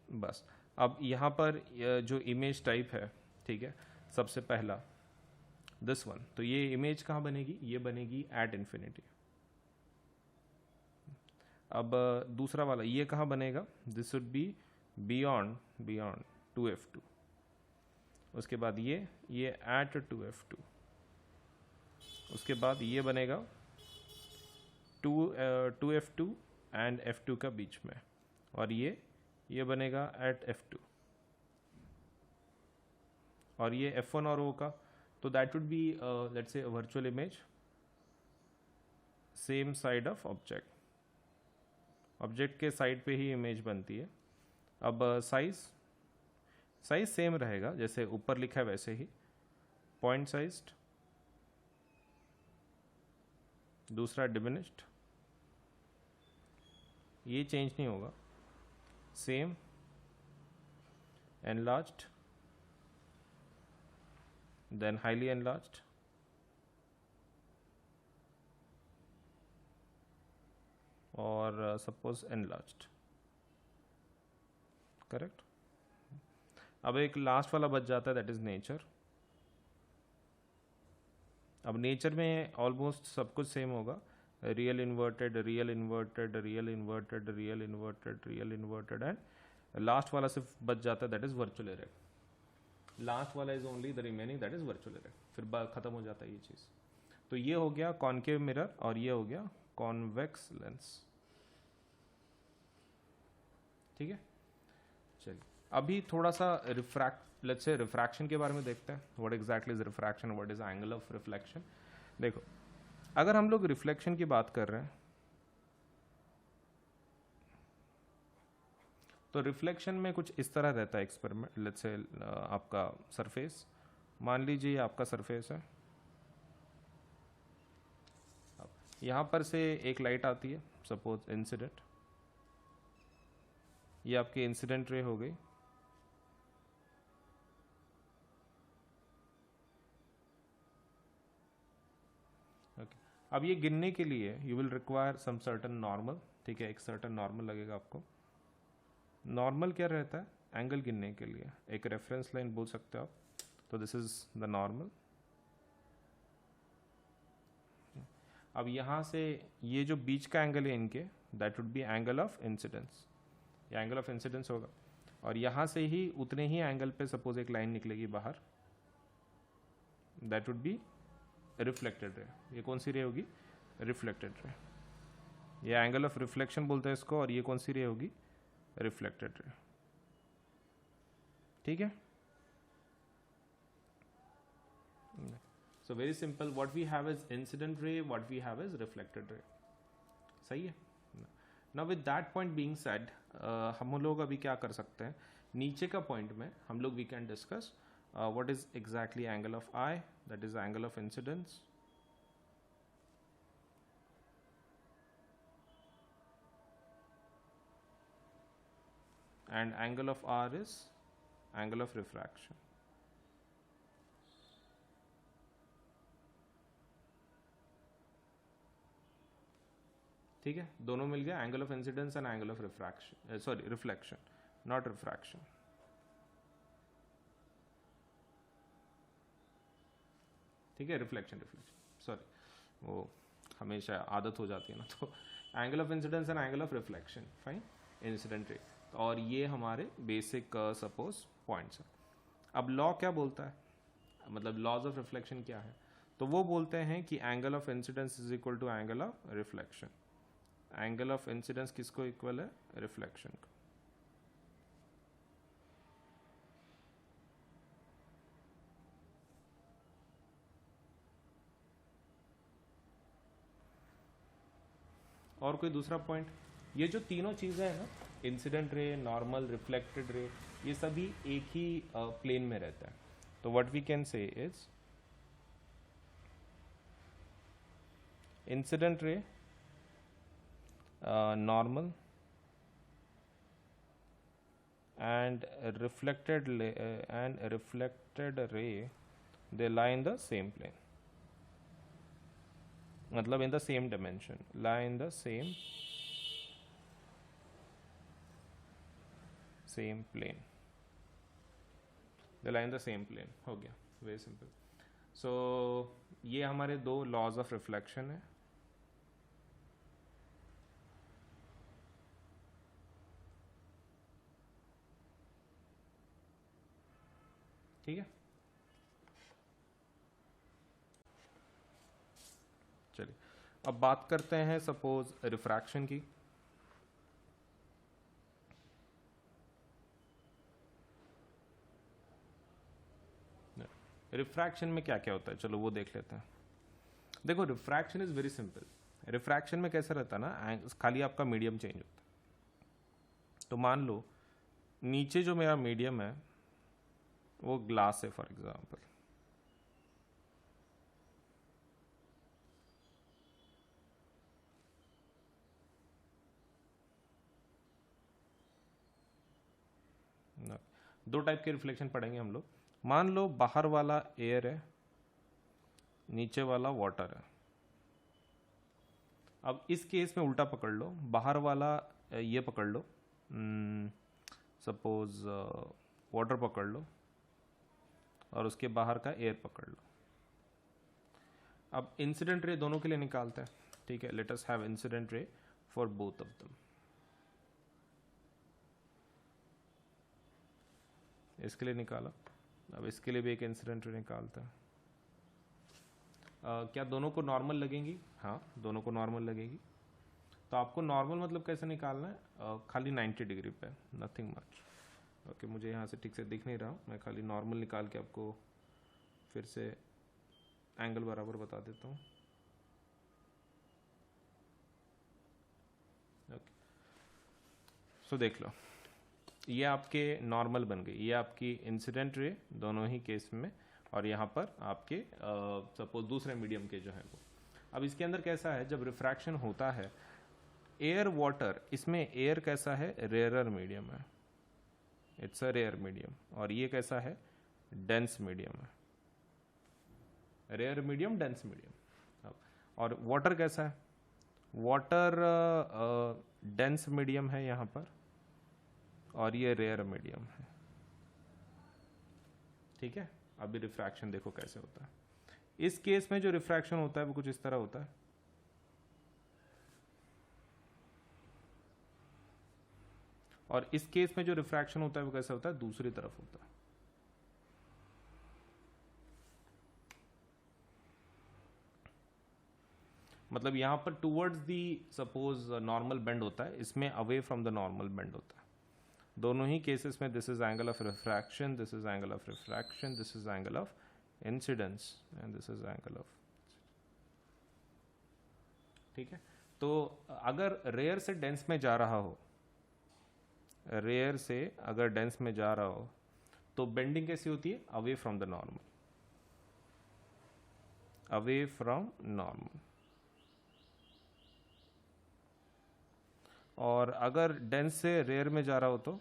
बस अब यहाँ पर जो इमेज टाइप है, ठीक है, सबसे पहला दिस वन, तो ये इमेज कहाँ बनेगी, ये बनेगी एट इन्फिनिटी। अब दूसरा वाला ये कहाँ बनेगा, this would be beyond 2f2, उसके बाद ये एट 2f2, उसके बाद ये बनेगा 2f2 एंड f2 का बीच में, और ये बनेगा एट f2, और ये f1 और o का, तो that would B let's say virtual image same side of object के साइड पे ही इमेज बनती है। अब साइज सेम रहेगा, जैसे ऊपर लिखा है वैसे ही, पॉइंट साइज्ड, दूसरा डिमिनिश्ड, ये चेंज नहीं होगा, same, enlarged, then highly enlarged, और सपोज एनलार्ज्ड, करेक्ट। अब एक लास्ट वाला बच जाता है, दैट इज नेचर। अब नेचर में ऑलमोस्ट सब कुछ सेम होगा, real inverted, real inverted, real inverted, real inverted, real inverted, and last वाला सिर्फ बच जाता है, that is virtual erect. Last वाला is only the remaining, that is virtual erect, फिर खत्म हो जाता है ये चीज। तो ये हो गया कॉनकेव मिरर, और ये हो गया कॉन्वेक्स लेंस, ठीक है। चलिए अभी थोड़ा सा लेट्स से रिफ्रैक्शन के बारे में देखते हैं, what exactly is refraction, what is angle of reflection. देखो, अगर हम लोग रिफ्लेक्शन की बात कर रहे हैं, तो रिफ्लेक्शन में कुछ इस तरह रहता है एक्सपेरिमेंट। लेट्स से आपका सरफेस, मान लीजिए आपका सरफेस है, यहाँ पर से एक लाइट आती है, सपोज इंसिडेंट, ये आपकी इंसिडेंट रे हो गई, ओके। अब ये गिनने के लिए you will require some certain normal, ठीक है, एक सर्टन नॉर्मल लगेगा आपको। नॉर्मल क्या रहता है, एंगल गिनने के लिए एक रेफरेंस लाइन बोल सकते हो आप, तो दिस इज द नॉर्मल। अब यहाँ से ये जो बीच का एंगल है इनके, that would B angle of incidence, ये एंगल ऑफ इंसिडेंस होगा, और यहाँ से ही उतने ही एंगल पे सपोज एक लाइन निकलेगी बाहर, that would be reflected ray. ये कौन सी रे होगी, रिफ्लेक्टेड रे, ये एंगल ऑफ रिफ्लेक्शन बोलते हैं इसको, और ये कौन सी रे होगी, रिफ्लेक्टेड रे, ठीक है। So very simple, what we have is incident ray, what we have is reflected ray, सही है। Now with that point being said, हम लोग अभी क्या कर सकते हैं, नीचे का पॉइंट में हम लोग we can discuss what is exactly angle of I, that is angle of incidence, and angle of R is angle of refraction. ठीक है, दोनों मिल गया, angle of incidence and angle of refraction, sorry reflection, not refraction, ठीक है, reflection sorry, वो हमेशा आदत हो जाती है ना, तो angle of incidence and angle of reflection, fine, incident ray, और ये हमारे बेसिक सपोज पॉइंट्स हैं। अब लॉ क्या बोलता है, मतलब लॉज ऑफ रिफ्लेक्शन क्या है, तो वो बोलते हैं कि angle of incidence is equal to angle of reflection. Angle of incidence किसको इक्वल है, रिफ्लेक्शन को। और कोई दूसरा पॉइंट, ये जो तीनों चीजें हैं ना, incident ray, normal, reflected ray, ये सभी एक ही प्लेन में रहता है। तो what we can say is incident ray, normal, and reflected ray, they lie in the same plane. मतलब in the same dimension, lie in the same plane. They lie in the same plane. हो गया, very simple. So ये हमारे दो laws of reflection है. ठीक है, चलिए अब बात करते हैं सपोज रिफ्रैक्शन की. रिफ्रैक्शन में क्या क्या होता है, चलो वो देख लेते हैं. देखो refraction is very simple. Refraction में कैसा रहता है ना, खाली आपका मीडियम चेंज होता है. तो मान लो नीचे जो मेरा मीडियम है वो ग्लास है फॉर एग्जांपल. दो टाइप के रिफ्लेक्शन पढ़ेंगे हम लोग. मान लो बाहर वाला एयर है, नीचे वाला वाटर है. अब इस केस में उल्टा पकड़ लो, बाहर वाला ये पकड़ लो, सपोज वाटर पकड़ लो और उसके बाहर का एयर पकड़ लो. अब इंसिडेंट रे दोनों के लिए निकालते हैं. ठीक है, let us have incident ray for both of them. इसके लिए निकाला, अब इसके लिए भी एक इंसिडेंट रे निकालते हैं. क्या दोनों को नॉर्मल लगेंगी? हाँ, दोनों को नॉर्मल लगेगी. तो आपको नॉर्मल मतलब कैसे निकालना है, खाली 90 डिग्री पे, नथिंग मच. ओके, मुझे यहाँ से ठीक से दिख नहीं रहा, मैं खाली नॉर्मल निकाल के आपको फिर से एंगल बराबर बता देता हूँ. ओके, सो देख लो, ये आपके नॉर्मल बन गई, ये आपकी इंसिडेंट रे दोनों ही केस में, और यहाँ पर आपके सपोज दूसरे मीडियम के जो है वो. अब इसके अंदर कैसा है, जब रिफ्रैक्शन होता है एयर वाटर, इसमें एयर कैसा है, रेयरर मीडियम है, इट्स अ रेयर मीडियम. और ये कैसा है, डेंस मीडियम है. Rare medium, dense medium. और वाटर कैसा है, वाटर डेंस मीडियम है यहाँ पर, और ये रेयर मीडियम है. ठीक है, अभी रिफ्रैक्शन देखो कैसे होता है. इस केस में जो रिफ्रैक्शन होता है वो कुछ इस तरह होता है. और इस केस में जो रिफ्रैक्शन होता है वो कैसा होता है, दूसरी तरफ होता है. मतलब यहां पर towards the suppose normal bend होता है, इसमें away from the normal bend होता है. दोनों ही केसेस में this is angle of refraction, this is angle of refraction, this is angle of incidence, and this is angle of. ठीक है, तो अगर रेयर से डेंस में जा रहा हो, रेयर से अगर डेंस में जा रहा हो तो बेंडिंग कैसी होती है, away from the normal, away from normal. और अगर डेंस से रेयर में जा रहा हो तो,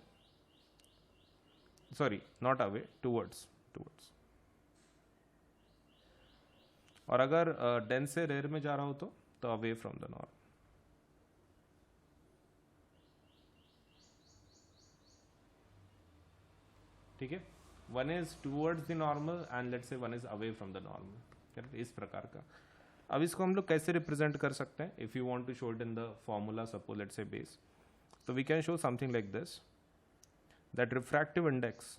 सॉरी नॉट अवे, टूवर्ड्स. और अगर डेंस से रेयर में जा रहा हो तो अवे फ्रॉम द नॉर्मल. ठीक है, one is towards the normal and let's say one is away from the normal. Correct, इस प्रकार का. अब इसको हम लोग कैसे रिप्रेजेंट कर सकते हैं, if you want to show it in the formula, suppose let's say base, तो we can show something like this, that refractive index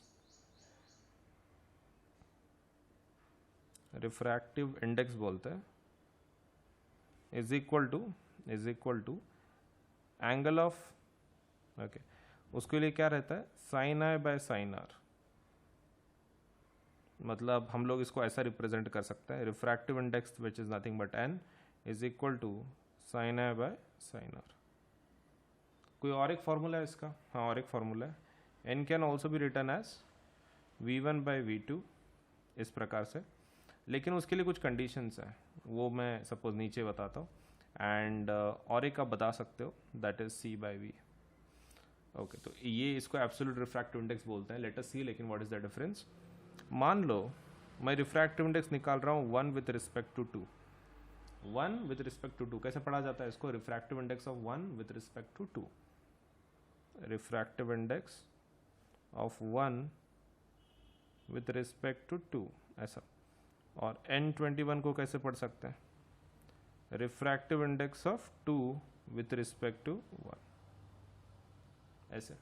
बोलते हैं, is equal to angle of, okay, उसके लिए क्या रहता है, sine i by sine r. मतलब हम लोग इसको ऐसा रिप्रेजेंट कर सकते हैं, refractive index which is nothing but n is equal to sine i by sine r. कोई और एक फॉर्मूला है इसका? हाँ, और एक फॉर्मूला है, N can also be written as v1 by v2, इस प्रकार से. लेकिन उसके लिए कुछ कंडीशंस हैं, वो मैं सपोज नीचे बताता हूँ. एंड और एक आप बता सकते हो, that is c by v. Okay, तो ये इसको एब्सोल्यूट रिफ्रैक्टिव इंडेक्स बोलते हैं. लेट अस सी लेकिन व्हाट इज द डिफरेंस. मान लो मैं रिफ्रैक्टिव इंडेक्स निकाल रहा हूँ 1 with respect to 2. 1 with respect to 2 कैसे पढ़ा जाता है इसको? Refractive index of 1 with respect to 2. Refractive index of 1 with respect to 2 ऐसा. और N21 को कैसे पढ़ सकते हैं? Refractive index of 2 with respect to 1 ऐसे.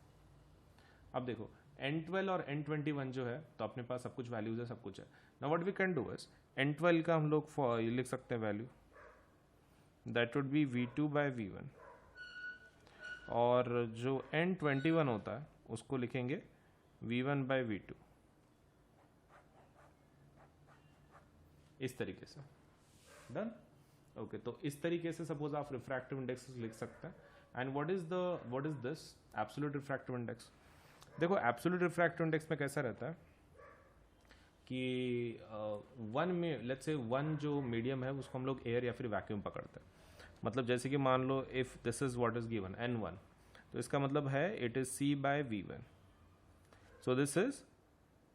अब देखो N12 और N21 जो है तो अपने पास सब कुछ वैल्यूज है, सब कुछ है. Now what we can do is N12 का हम लोग लिख सकते हैं value, that would be V2 by V1. और जो N21 होता है उसको लिखेंगे V1 बाय V2 इस तरीके से. डन. ओके, तो इस तरीके से सपोज आप रिफ्रैक्टिव इंडेक्स लिख सकते हैं. And what is this absolute refractive index? देखो एब्सोल्यूट रिफ्रैक्टिव इंडेक्स में कैसा रहता है कि वन में लेट्स से वन जो मीडियम है उसको हम लोग एयर या फिर वैक्यूम पकड़ते हैं. मतलब जैसे कि मान लो if this is what is given N1, तो इसका मतलब है it is C by V1. So this is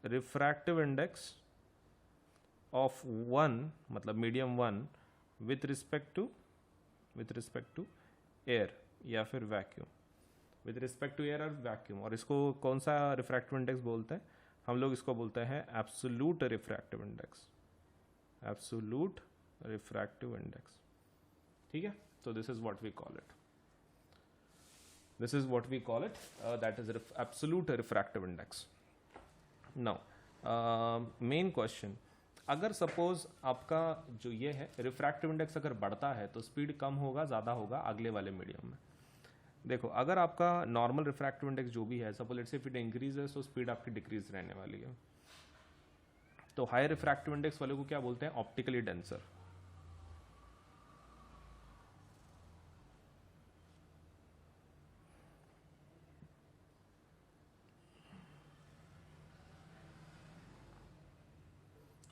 refractive index of 1 मतलब medium 1 with respect to air या फिर vacuum. With respect to air और वैक्यूम. और इसको कौन सा रिफ्रैक्टिव इंडेक्स बोलते हैं? हम लोग इसको बोलते हैं absolute refractive index. Absolute refractive index. ठीक है, तो this is what we call it. This is what we call it, that is absolute refractive index. Now main question, अगर सपोज आपका जो ये है रिफ्रैक्टिव इंडेक्स अगर बढ़ता है तो स्पीड कम होगा ज़्यादा होगा अगले वाले मीडियम में. देखो अगर आपका नॉर्मल रिफ्रैक्टिव इंडेक्स जो भी है सपोज लेट्स से इफ इट इंक्रीज है तो स्पीड आपकी डिक्रीज रहने वाली है. तो हाई रिफ्रैक्टिव इंडेक्स वाले को क्या बोलते हैं? Optically denser.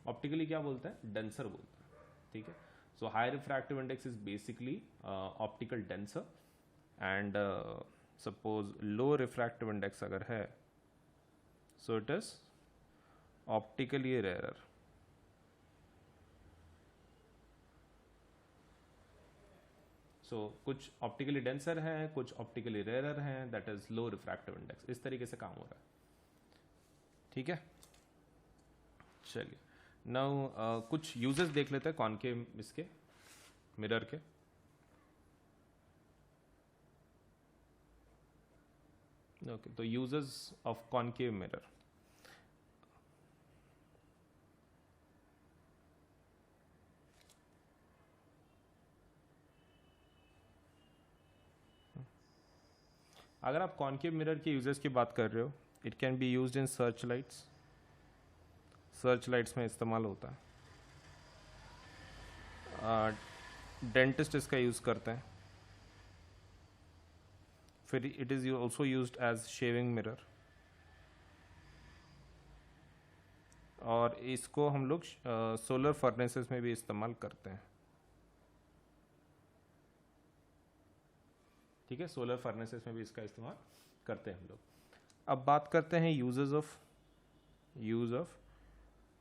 ऑप्टिकली क्या बोलते हैं? डेंसर बोलते हैं. ठीक है, so high refractive index is basically optical denser. And suppose low refractive index अगर है so it is optically rare. So कुछ ऑप्टिकली डेंसर हैं, कुछ ऑप्टिकली रेयर हैं, that is low refractive index. इस तरीके से काम हो रहा है. ठीक है, चलिए नाउ कुछ यूजेस देख लेते हैं कॉनकेव इसके मिरर के. ओके, तो यूजेस ऑफ कॉनकेव मिरर. अगर आप कॉनकेव मिरर के यूजेस की बात कर रहे हो, it can be used in search lights. Search lights में इस्तेमाल होता है. डेंटिस्ट इसका यूज़ करते हैं. फिर it is also used as shaving mirror. और इसको हम लोग सोलर फर्नेसेस में भी इस्तेमाल करते हैं. ठीक है, सोलर फर्नेसेस में भी इसका इस्तेमाल करते हैं हम लोग. अब बात करते हैं यूज ऑफ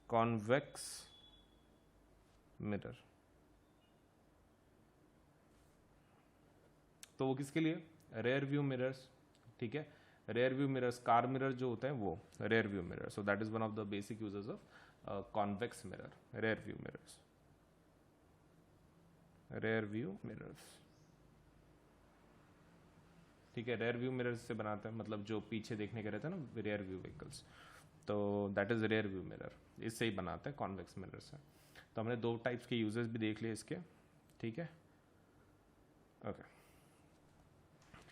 कॉन्वेक्स मिरर. तो वो किसके लिए? Rear view mirrors. ठीक है, rear view mirrors, car mirror जो होते हैं वो rear view mirror. So that is one of the basic uses of convex mirror, rear view mirrors. Rear view mirrors. ठीक है, रेयर व्यू मिरर्स से बनाते हैं, मतलब जो पीछे देखने के रहते हैं ना रेयर व्यू व्हीकल्स, तो that is rear view mirror. इससे ही बनाते हैं कॉन्वेक्स मिरर से. तो हमने दो टाइप्स के यूजेस भी देख लिए इसके. ठीक है, ओके.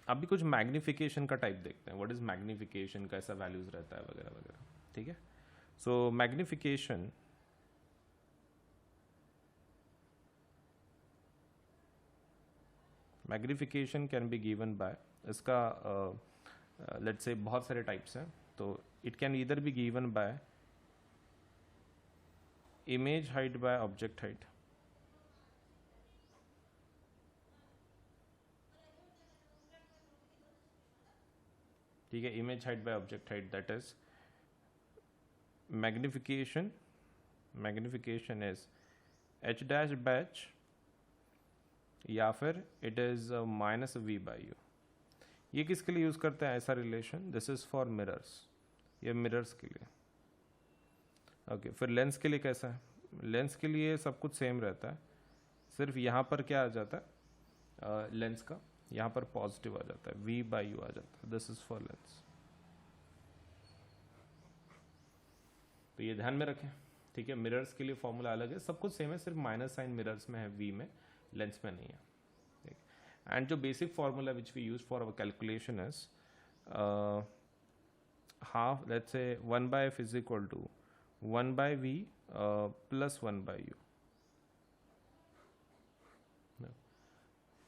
अभी कुछ मैग्निफिकेशन का टाइप देखते हैं. व्हाट इज मैग्निफिकेशन, कैसा वैल्यूज रहता है वगैरह वगैरह. ठीक है, so magnification can be given by, इसका लेट्स से बहुत सारे टाइप्स हैं. तो it can either be given by image height by object height. ठीक है, image height by object height, that is magnification is h dash by h, या फिर it is minus v by u। ये किसके लिए use करते हैं ऐसा relation? This is for mirrors, ये मिरर्स के लिए। ओके, फिर लेंस के लिए कैसा है? लेंस के लिए सब कुछ सेम रहता है, सिर्फ यहाँ पर क्या आ जाता है लेंस का, यहाँ पर पॉजिटिव आ जाता है, v बाई u आ जाता है। This is for Lenz. तो ये ध्यान में रखें, ठीक है। मिरर्स के लिए फॉर्मूला अलग है, सब कुछ सेम है, सिर्फ माइनस साइन मिरर्स में है, v में, लेंस में नहीं है। एंड जो basic formula which we use for our calculation is half, let's say 1 by f is equal to 1 by v plus 1 by u।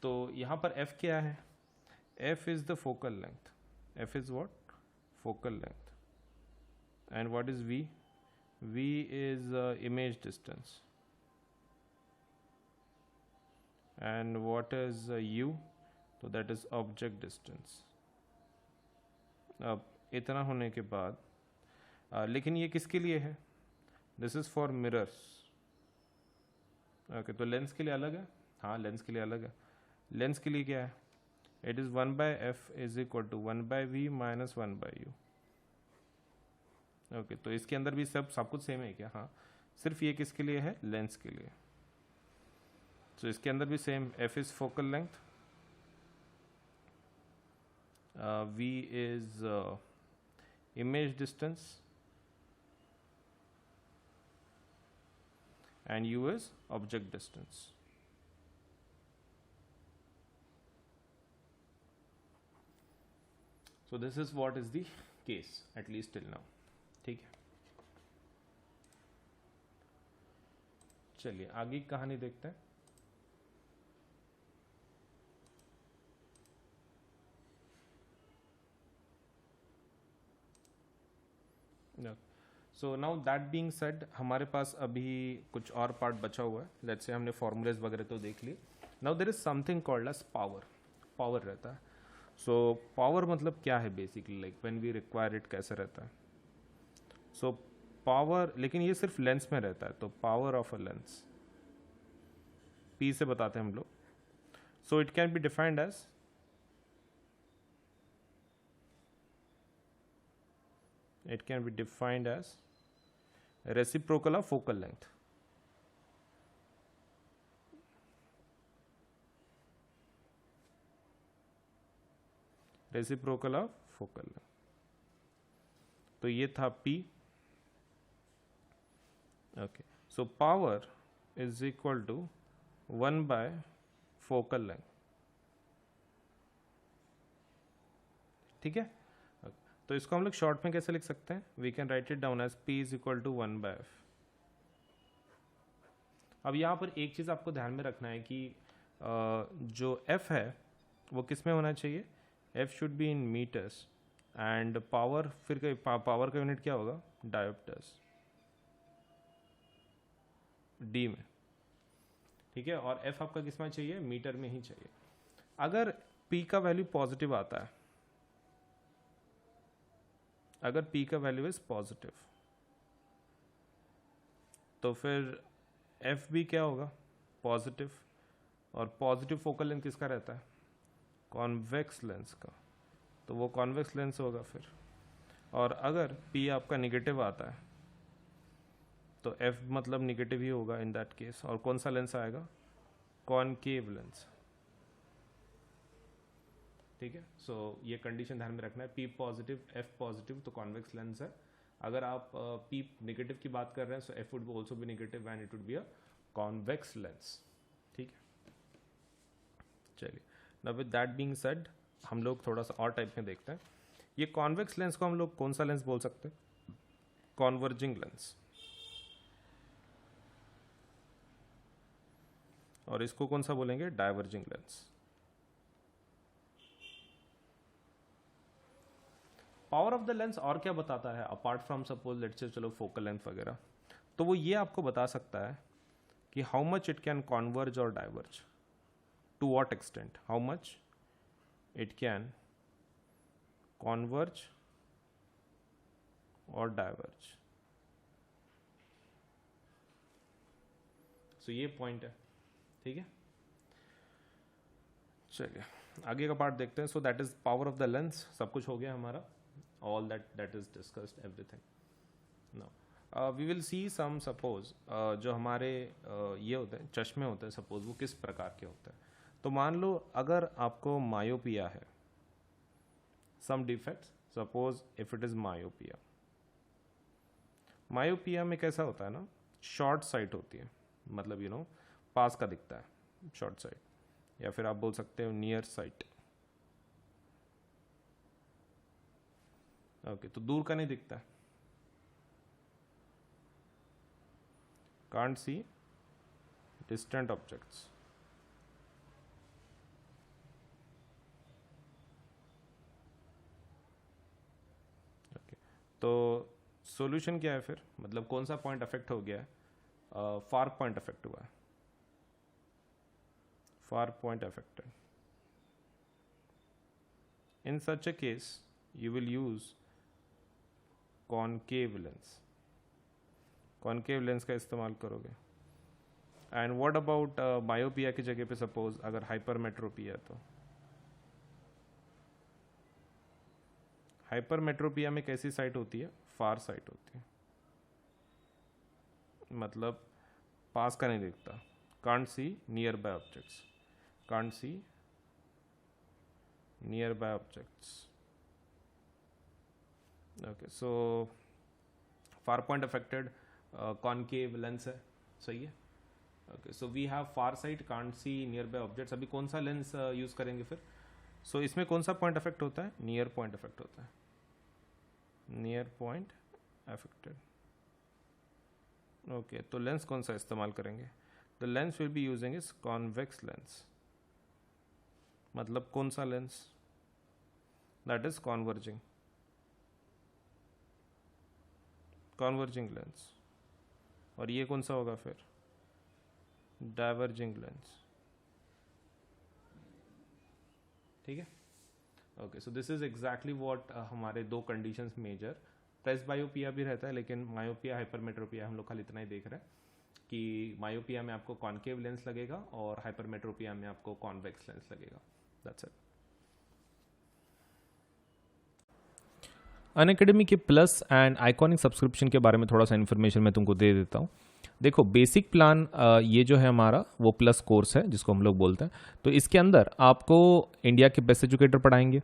तो यहाँ पर f क्या है? f is the focal length, f is what? Focal length. And what is v? v is image distance, and what is u? तो that is object distance। अब इतना होने के बाद लेकिन ये किसके लिए है? This is for mirrors. Okay, तो लेंस के लिए अलग है? हाँ, लेंस के लिए अलग है। लेंस के लिए क्या है? It is 1 by f is equal to 1 by v minus 1 by u। Okay, तो इसके अंदर भी सब कुछ सेम है क्या? हाँ, सिर्फ ये किसके लिए है? लेंस के लिए। तो इसके अंदर भी same, f is focal length, v is image distance, and u is object distance. So this is what is the case, at least till now। ठीक है, चलिए आगे की कहानी देखते हैं। So now that being said, हमारे पास अभी कुछ और पार्ट बचा हुआ है। लेट्स से हमने फॉर्मूलेज वगैरह तो देख लिए। Now there is something called as power. Power रहता है। सो पावर मतलब क्या है basically, like when we require it कैसे रहता है? सो पावर, लेकिन ये सिर्फ लेंस में रहता है, तो power of a lens P से बताते हैं हम लोग। So it can be defined as reciprocal of focal length. Reciprocal of focal length. तो ये था P। Okay, so power is equal to 1 by focal length. ठीक है, तो इसको हम लोग शॉर्ट में कैसे लिख सकते हैं? We can write it down as P is equal to 1 by f। अब यहाँ पर एक चीज आपको ध्यान में रखना है कि जो f है वो किस में होना चाहिए? f should be in metres, and power, फिर पावर का यूनिट क्या होगा? डायोप्टर्स, d में। ठीक है, और f आपका किस में चाहिए? मीटर में ही चाहिए। अगर p का वैल्यू पॉजिटिव आता है, अगर p का वैल्यू इज पॉजिटिव, तो फिर f भी क्या होगा? पॉजिटिव। और पॉजिटिव फोकल लेंथ किसका रहता है? कॉन्वेक्स लेंस का, तो वो कॉन्वेक्स लेंस होगा फिर। और अगर p आपका निगेटिव आता है तो f मतलब निगेटिव ही होगा इन दैट केस। और कौन सा लेंस आएगा? Concave lens. ठीक है, सो ये कंडीशन ध्यान में रखना है। p पॉजिटिव, f पॉजिटिव, तो कॉन्वेक्स लेंस है। अगर आप p नेगेटिव की बात कर रहे हैं, सो f would also be negative and it would be a convex lens. ठीक है, चलिए, now with that being said, हम लोग थोड़ा सा और टाइप में देखते हैं। ये कॉन्वेक्स लेंस को हम लोग कौन सा लेंस बोल सकते हैं? Converging lens. और इसको कौन सा बोलेंगे? Diverging lens. Power of the lens और क्या बताता है अपार्ट फ्रॉम सपोज लेट्स से, चलो फोकल लेंथ वगैरह, तो वो ये आपको बता सकता है कि how much it can converge और diverge, to what extent, how much it can converge और डाइवर्ज। सो ये पॉइंट है, ठीक है। चलिए आगे का पार्ट देखते हैं। So that is power of the lens. सब कुछ हो गया हमारा, all that is discussed everything. Now we will see some, suppose जो हमारे ये होते हैं चश्मे होते हैं, सपोज वो किस प्रकार के होते हैं। तो मान लो अगर आपको मायोपिया है, some defects, suppose if it is myopia. Myopia में कैसा होता है ना, शॉर्ट साइट होती है, मतलब यू नो पास का दिखता है, शॉर्ट साइट, या फिर आप बोल सकते हो नियर साइट। ओके, तो दूर का नहीं दिखता है, can't see distant objects. Okay, तो सॉल्यूशन क्या है फिर, मतलब कौन सा पॉइंट अफेक्ट हो गया है? फार पॉइंट अफेक्ट हुआ है, far point affected. In such a case, you will use concave lens. Concave lens का इस्तेमाल करोगे। And what about myopia की जगह पे सपोज अगर hypermetropia है तो hypermetropia में कैसी साइट होती है? फार साइट होती है, मतलब पास का नहीं दिखता, can't see nearby objects. Can't see nearby objects. Okay, so far point affected, concave lens है, सही है। Okay, so we have far sight, can't see nearby objects। अभी कौन सा लेंस यूज करेंगे फिर? So इसमें कौन सा पॉइंट अफेक्ट होता है? नियर पॉइंट अफेक्ट होता है, नियर पॉइंट अफेक्टेड। ओके, तो लेंस कौन सा इस्तेमाल करेंगे? The lens will be using is convex lens. मतलब कौन सा lens? That is converging, converging lens. और ये कौन सा होगा फिर? डाइवर्जिंग लेंस, ठीक है। Okay, so this is exactly what हमारे दो कंडीशंस मेजर, प्रेसबायोपिया भी रहता है, लेकिन मायोपिया हाइपरमेट्रोपिया हम लोग खाली इतना ही देख रहे हैं कि मायोपिया में आपको कॉन्केव लेंस लगेगा और हाइपरमेट्रोपिया में आपको कॉन्वेक्स लेंस लगेगा। That's it. अनअकैडमी के प्लस एंड आइकॉनिक सब्सक्रिप्शन के बारे में थोड़ा सा इन्फॉर्मेशन मैं तुमको दे देता हूँ। देखो, बेसिक प्लान ये जो है हमारा वो प्लस कोर्स है जिसको हम लोग बोलते हैं। तो इसके अंदर आपको इंडिया के बेस्ट एजुकेटर पढ़ाएंगे,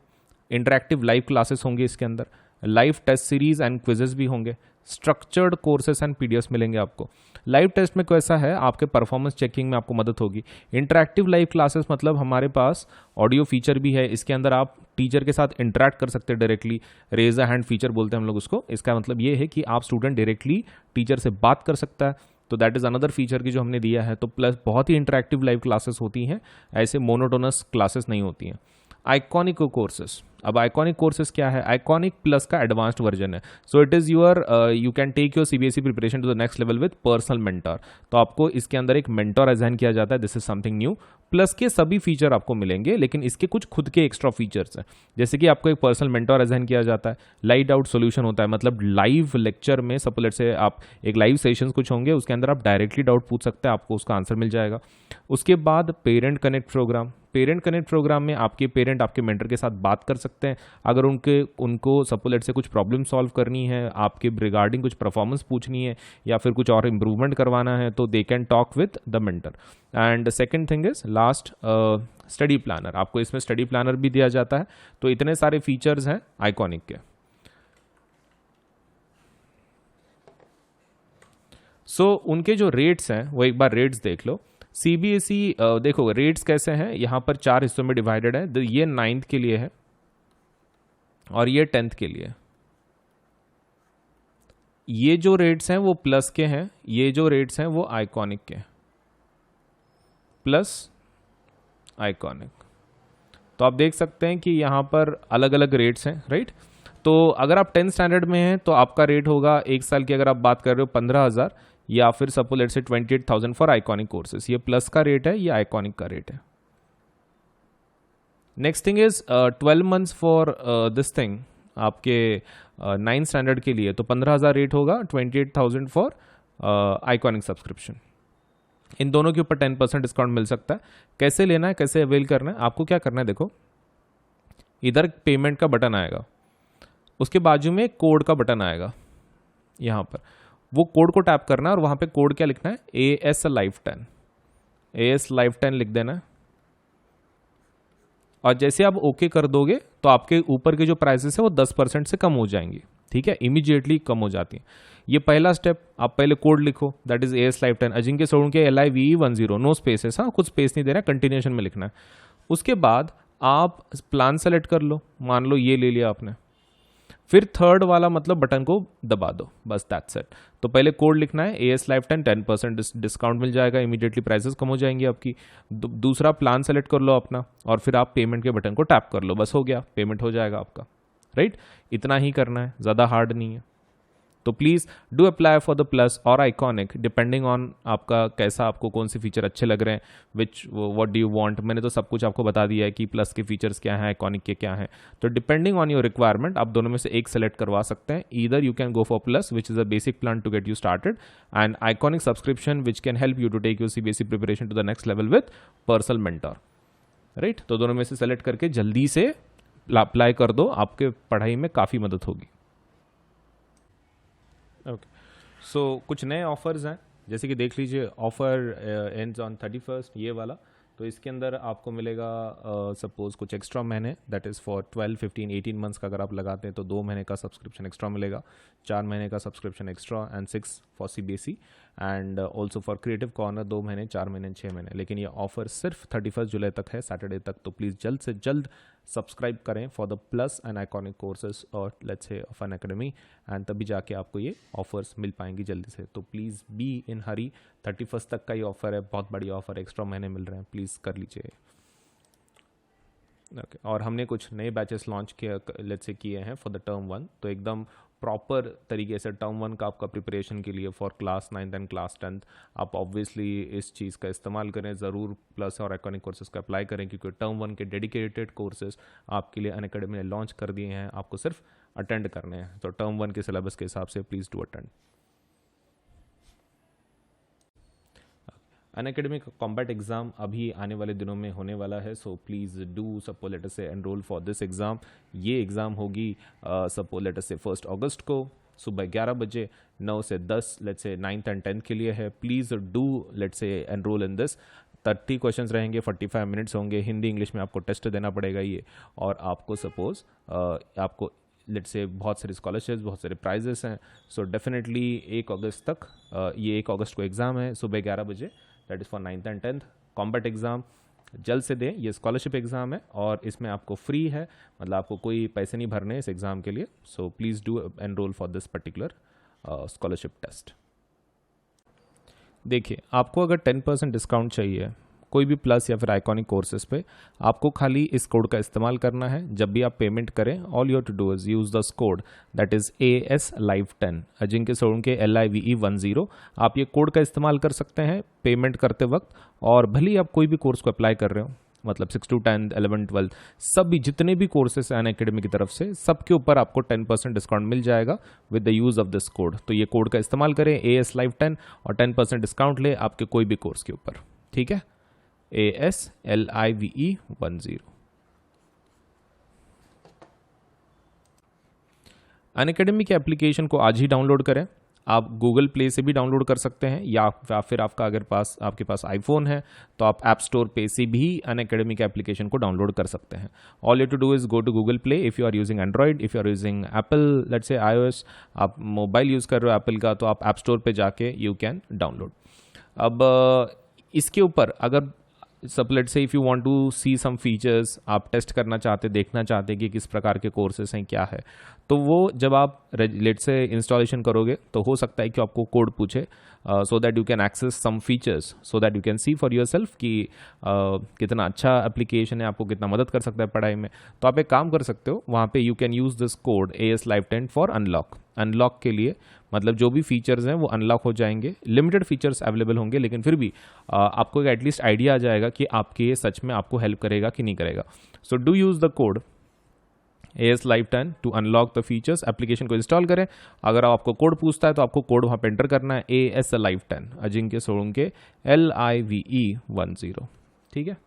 इंटरैक्टिव लाइव क्लासेस होंगे, इसके अंदर live test series and quizzes भी होंगे, स्ट्रक्चर्ड कोर्सेस एंड पीडीएफ मिलेंगे आपको। लाइव टेस्ट में कैसा है, आपके परफॉर्मेंस चेकिंग में आपको मदद होगी। इंटरैक्टिव लाइव क्लासेस मतलब हमारे पास ऑडियो फीचर भी है, इसके अंदर आप टीचर के साथ इंटरैक्ट कर सकते हैं directly, raise a hand feature बोलते हैं हम लोग उसको। इसका मतलब ये है कि आप स्टूडेंट डायरेक्टली टीचर से बात कर सकता है, तो दैट इज अनदर फीचर की जो हमने दिया है। तो प्लस बहुत ही इंटरैक्टिव लाइव क्लासेस होती हैं, ऐसे मोनोटोनस क्लासेस नहीं होती हैं। आइकॉनिक कोर्सेस, अब आइकॉनिक कोर्सेज क्या है? आइकॉनिक प्लस का एडवांस्ड वर्जन है। So it is your, you can take your CBSE preparation to the next level with personal mentor. तो आपको इसके अंदर एक मेंटर असाइन किया जाता है, this is something new. Plus के सभी फीचर आपको मिलेंगे, लेकिन इसके कुछ खुद के एक्स्ट्रा फीचर्स हैं, जैसे कि आपको एक पर्सनल मेंटर असाइन किया जाता है, लाइव डाउट सोल्यूशन होता है, मतलब लाइव लेक्चर में सपोज से आप एक लाइव सेशंस कुछ होंगे, उसके अंदर आप डायरेक्टली डाउट पूछ सकते हैं, आपको उसका आंसर मिल जाएगा। उसके बाद parent connect program, parent connect program में आपके पेरेंट आपके मेंटर के साथ बात कर सकते हैं, अगर उनको सपोज से कुछ प्रॉब्लम सॉल्व करनी है, आपके रिगार्डिंग कुछ परफॉर्मेंस पूछनी है या फिर कुछ और इम्प्रूवमेंट करवाना है, तो they can talk with the mentor. And second thing is last, study planner, आपको इसमें स्टडी प्लानर भी दिया जाता है। तो इतने सारे फीचर्स हैं आइकॉनिक के। सो उनके जो रेट्स हैं वो एक बार रेट्स देख लो। सीबीएसई देखो रेट्स कैसे हैं, यहाँ पर 4 हिस्सों में डिवाइडेड है। ये 9th के लिए है और ये 10th के लिए। ये जो रेट्स हैं वो प्लस के हैं, ये जो रेट्स हैं वो आइकॉनिक के, प्लस आइकॉनिक। तो आप देख सकते हैं कि यहाँ पर अलग अलग रेट्स हैं, राइट। तो अगर आप 10th स्टैंडर्ड में हैं तो आपका रेट होगा एक साल की, अगर आप बात कर रहे हो 15,000, या फिर सपोज लेट्स से 28,000 फॉर आइकॉनिक कोर्सेस। ये प्लस का रेट है, ये आइकॉनिक का रेट है। Next thing is 12 months for this thing, आपके 9 स्टैंडर्ड के लिए तो 15,000 रेट होगा, 28,000 फॉर आइकॉनिक सब्सक्रिप्शन। इन दोनों के ऊपर 10% डिस्काउंट मिल सकता है। कैसे लेना है, कैसे अवेल करना है, आपको क्या करना है, देखो इधर पेमेंट का बटन आएगा, उसके बाजू में कोड का बटन आएगा, यहाँ पर वो कोड को टैप करना है और वहाँ पे कोड क्या लिखना है, AS Live 10, AS Live 10 लिख देना है। और जैसे आप ओके कर दोगे तो आपके ऊपर के जो प्राइसेस है वो 10% से कम हो जाएंगी, ठीक है, इमीडिएटली कम हो जाती है। ये पहला स्टेप, आप पहले कोड लिखो, that is AS Live 10 Ajinkya Solanki LIVE10, no spaces, हाँ कुछ स्पेस नहीं देना, कंटिन्यूएशन में लिखना है। उसके बाद आप प्लान सेलेक्ट कर लो, मान लो ये ले लिया आपने, फिर थर्ड वाला मतलब बटन को दबा दो, बस दैट्स इट। तो पहले कोड लिखना है AS Live 10, 10% डिस्काउंट मिल जाएगा, इमीडिएटली प्राइसेस कम हो जाएंगी आपकी। दूसरा प्लान सेलेक्ट कर लो अपना और फिर आप पेमेंट के बटन को टैप कर लो, बस हो गया, पेमेंट हो जाएगा आपका, राइट। इतना ही करना है, ज़्यादा हार्ड नहीं है। तो please do apply for the plus और आइकॉनिक, डिपेंडिंग ऑन आपका कैसा, आपको कौन से फीचर अच्छे लग रहे हैं, विच व्हाट डू यू वांट। मैंने तो सब कुछ आपको बता दिया है कि प्लस के फीचर्स क्या हैं, आइकॉनिक के क्या हैं। तो डिपेंडिंग ऑन योर रिक्वायरमेंट आप दोनों में से एक सेलेक्ट करवा सकते हैं। Either you can go for plus which is a basic plan to get you started, and iconic subscription which can help you to take your CBSE preparation to the next level with personal mentor, right. तो दोनों में से select करके जल्दी से apply कर दो, आपके पढ़ाई में काफ़ी मदद होगी। ओके, सो कुछ नए ऑफर्स हैं, जैसे कि देख लीजिए, ऑफर एंड्स ऑन 31st, ये वाला। तो इसके अंदर आपको मिलेगा सपोज कुछ एक्स्ट्रा महीने, दैट इज़ फॉर 12, 15, 18 मंथ्स का अगर आप लगाते हैं तो 2 महीने का सब्सक्रिप्शन एक्स्ट्रा मिलेगा, 4 महीने का subscription extra, and 6 for CBSE, and also for creative corner 2 महीने, 4 महीने, 6 महीने। लेकिन ये ऑफर सिर्फ 31 जुलाई तक है, सैटरडे तक। तो प्लीज़ जल्द से जल्द सब्सक्राइब करें for the plus and iconic courses और let's say of Unacademy, and तभी जाके आपको ये ऑफर्स मिल पाएंगी जल्दी से। तो प्लीज़ बी इन हरी, 31 तक का ये ऑफर है, बहुत बड़ी ऑफर, एक्स्ट्रा महीने मिल रहे हैं, प्लीज़ कर लीजिए। ओके, और हमने कुछ नए बैचेस लॉन्च किया, लेट्स से किए हैं फॉर द टर्म 1। तो एकदम प्रॉपर तरीके से टर्म 1 का आपका प्रिपरेशन के लिए for class 9th and class 10th आप ऑब्वियसली इस चीज़ का इस्तेमाल करें, ज़रूर प्लस और आइकॉनिक कोर्सेज का अप्लाई करें, क्योंकि टर्म 1 के डेडिकेटेड कोर्सेज आपके लिए अनअकैडमी ने लॉन्च कर दिए हैं, आपको सिर्फ अटेंड करने हैं। तो टर्म 1 के सिलेबस के हिसाब से प्लीज़ डू अटेंड। अनअकैडमी का कॉम्बैट एग्ज़ाम अभी आने वाले दिनों में होने वाला है, so please do suppose let's say enroll for this exam. ये एग्ज़ाम होगी सपोज लेटर से 1 अगस्त को सुबह 11 बजे, 9 से 10 let's say 9th and 10th के लिए है। Please do let's say enrol in this. 30 questions रहेंगे, 45 मिनट्स होंगे, हिंदी इंग्लिश में आपको टेस्ट देना पड़ेगा ये, और आपको सपोज आपको लेट्स से बहुत सारी स्कॉलरशिप्स, बहुत सारे प्राइजेस हैं। सो डेफिनेटली 1 अगस्त तक, ये 1 अगस्त को एग्ज़ाम है सुबह 11 बजे, that is for 9th and 10th। Combat exam जल्द से दें, ये स्कॉलरशिप एग्ज़ाम है और इसमें आपको फ्री है, मतलब आपको कोई पैसे नहीं भरने इस एग्ज़ाम के लिए। So please do enroll for this particular scholarship test. देखिए, आपको अगर 10% डिस्काउंट चाहिए कोई भी प्लस या फिर आइकॉनिक कोर्सेज पे, आपको खाली इस कोड का इस्तेमाल करना है। जब भी आप पेमेंट करें, all you have to do is use this code, that is AS Live 10 Ajinkya Solanki LIVE10। आप ये कोड का इस्तेमाल कर सकते हैं पेमेंट करते वक्त, और भले ही आप कोई भी कोर्स को अप्लाई कर रहे हो, मतलब 6 to 10, 11, 12, सब भी जितने भी कोर्सेस हैं अनअकैडमी की तरफ से, सबके ऊपर आपको 10% डिस्काउंट मिल जाएगा with the use of this code. तो ये कोड का इस्तेमाल करें, AS Live 10, और 10% डिस्काउंट ले आपके कोई भी कोर्स के ऊपर, ठीक है। AS LIVE10। अनअकैडमी के एप्लीकेशन को आज ही डाउनलोड करें। आप गूगल प्ले से भी डाउनलोड कर सकते हैं, या फिर आपके पास आईफोन है तो आप ऐप स्टोर पे से भी अनअकैडमी के एप्लीकेशन को डाउनलोड कर सकते हैं। All you to do is go to Google Play if you are using Android, if you are using Apple let's say iOS, आप मोबाइल यूज़ कर रहे हो एप्पल का, तो आप ऐप स्टोर पे जाके यू कैन डाउनलोड। अब इसके ऊपर अगर let's say if you want to see some features, आप टेस्ट करना चाहते, देखना चाहते कि किस प्रकार के कोर्सेस हैं, क्या है, तो वो जब आप लेट से इंस्टॉलेशन करोगे तो हो सकता है कि आपको कोड पूछे, so that you can access some features, so that you can see for yourself कि कितना अच्छा एप्लीकेशन है, आपको कितना मदद कर सकता है पढ़ाई में। तो आप एक काम कर सकते हो, वहाँ पे you can use this code AS Live 10 for unlock. Unlock के लिए मतलब जो भी फीचर्स हैं वो अनलॉक हो जाएंगे, लिमिटेड फीचर्स अवेलेबल होंगे, लेकिन फिर भी आपको एटलीस्ट आइडिया आ जाएगा कि आपके ये सच में आपको हेल्प करेगा कि नहीं करेगा। So do use the code AS Live 10 to unlock the features. Application को इंस्टॉल करें, अगर आपको कोड पूछता है तो आपको कोड वहाँ पे एंटर करना है AS Live 10, Ajinkya Solanke LIVE10, ठीक है।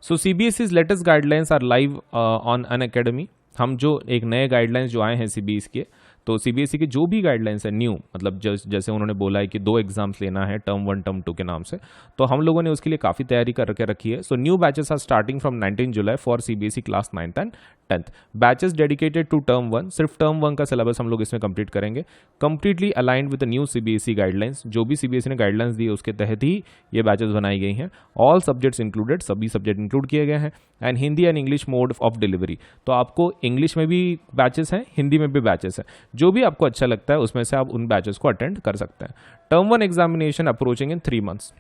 So CBSE's latest guidelines are live on Unacademy. हम जो एक नए गाइडलाइंस जो आए हैं CBSE के, तो CBSE के जो भी गाइडलाइंस है न्यू, मतलब जैसे उन्होंने बोला है कि 2 एग्जाम्स लेना है टर्म 1 टर्म 2 के नाम से, तो हम लोगों ने उसके लिए काफ़ी तैयारी करके रखी है। So new batches are starting from 19 July for CBSE class 9th and 10th। Batches dedicated to term 1, सिर्फ टर्म 1 का सिलेबस हम लोग इसमें कंप्लीट करेंगे, completely aligned with the new CBSE guidelines. जो भी CBSE ने गाइडलाइंस दी है उसके तहत ही ये बैचेस बनाई गई हैं। ऑल सब्जेक्ट्स इंक्लूडेड, सभी सब्जेक्ट इंक्लूड किए गए हैं, and Hindi and English mode of delivery. तो आपको इंग्लिश में भी बैचेस हैं, हिंदी में भी बैचेस हैं, जो भी आपको अच्छा लगता है उसमें से आप उन बैचेस को अटेंड कर सकते हैं। टर्म 1 एग्जामिनेशन अप्रोचिंग इन 3 months,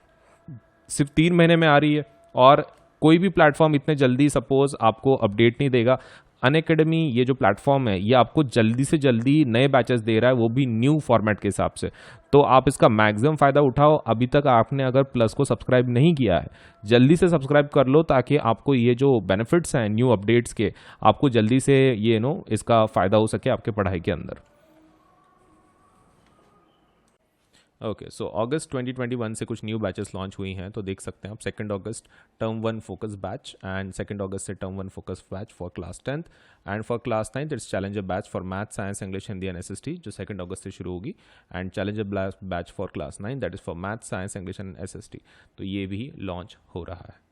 सिर्फ 3 महीने में आ रही है, और कोई भी प्लेटफॉर्म इतने जल्दी सपोज आपको अपडेट नहीं देगा। अनअकैडमी ये जो प्लेटफॉर्म है ये आपको जल्दी से जल्दी नए बैचेस दे रहा है, वो भी न्यू फॉर्मेट के हिसाब से, तो आप इसका मैक्सिमम फ़ायदा उठाओ। अभी तक आपने अगर प्लस को सब्सक्राइब नहीं किया है, जल्दी से सब्सक्राइब कर लो, ताकि आपको ये जो बेनिफिट्स हैं न्यू अपडेट्स के, आपको जल्दी से ये इसका फ़ायदा हो सके आपके पढ़ाई के अंदर। ओके, सो अगस्त 2021 से कुछ न्यू बैचेस लॉन्च हुई हैं, तो देख सकते हैं आप 2 अगस्त टर्म 1 फोकस बैच, एंड 2 अगस्त से term 1 focus batch for class 10th, and for class 9th it's challenger batch for math, science, English, Hindi and SST, जो 2 अगस्त से शुरू होगी, and challenger batch for class 9 that is for math, science, English and SST, तो ये भी launch हो रहा है।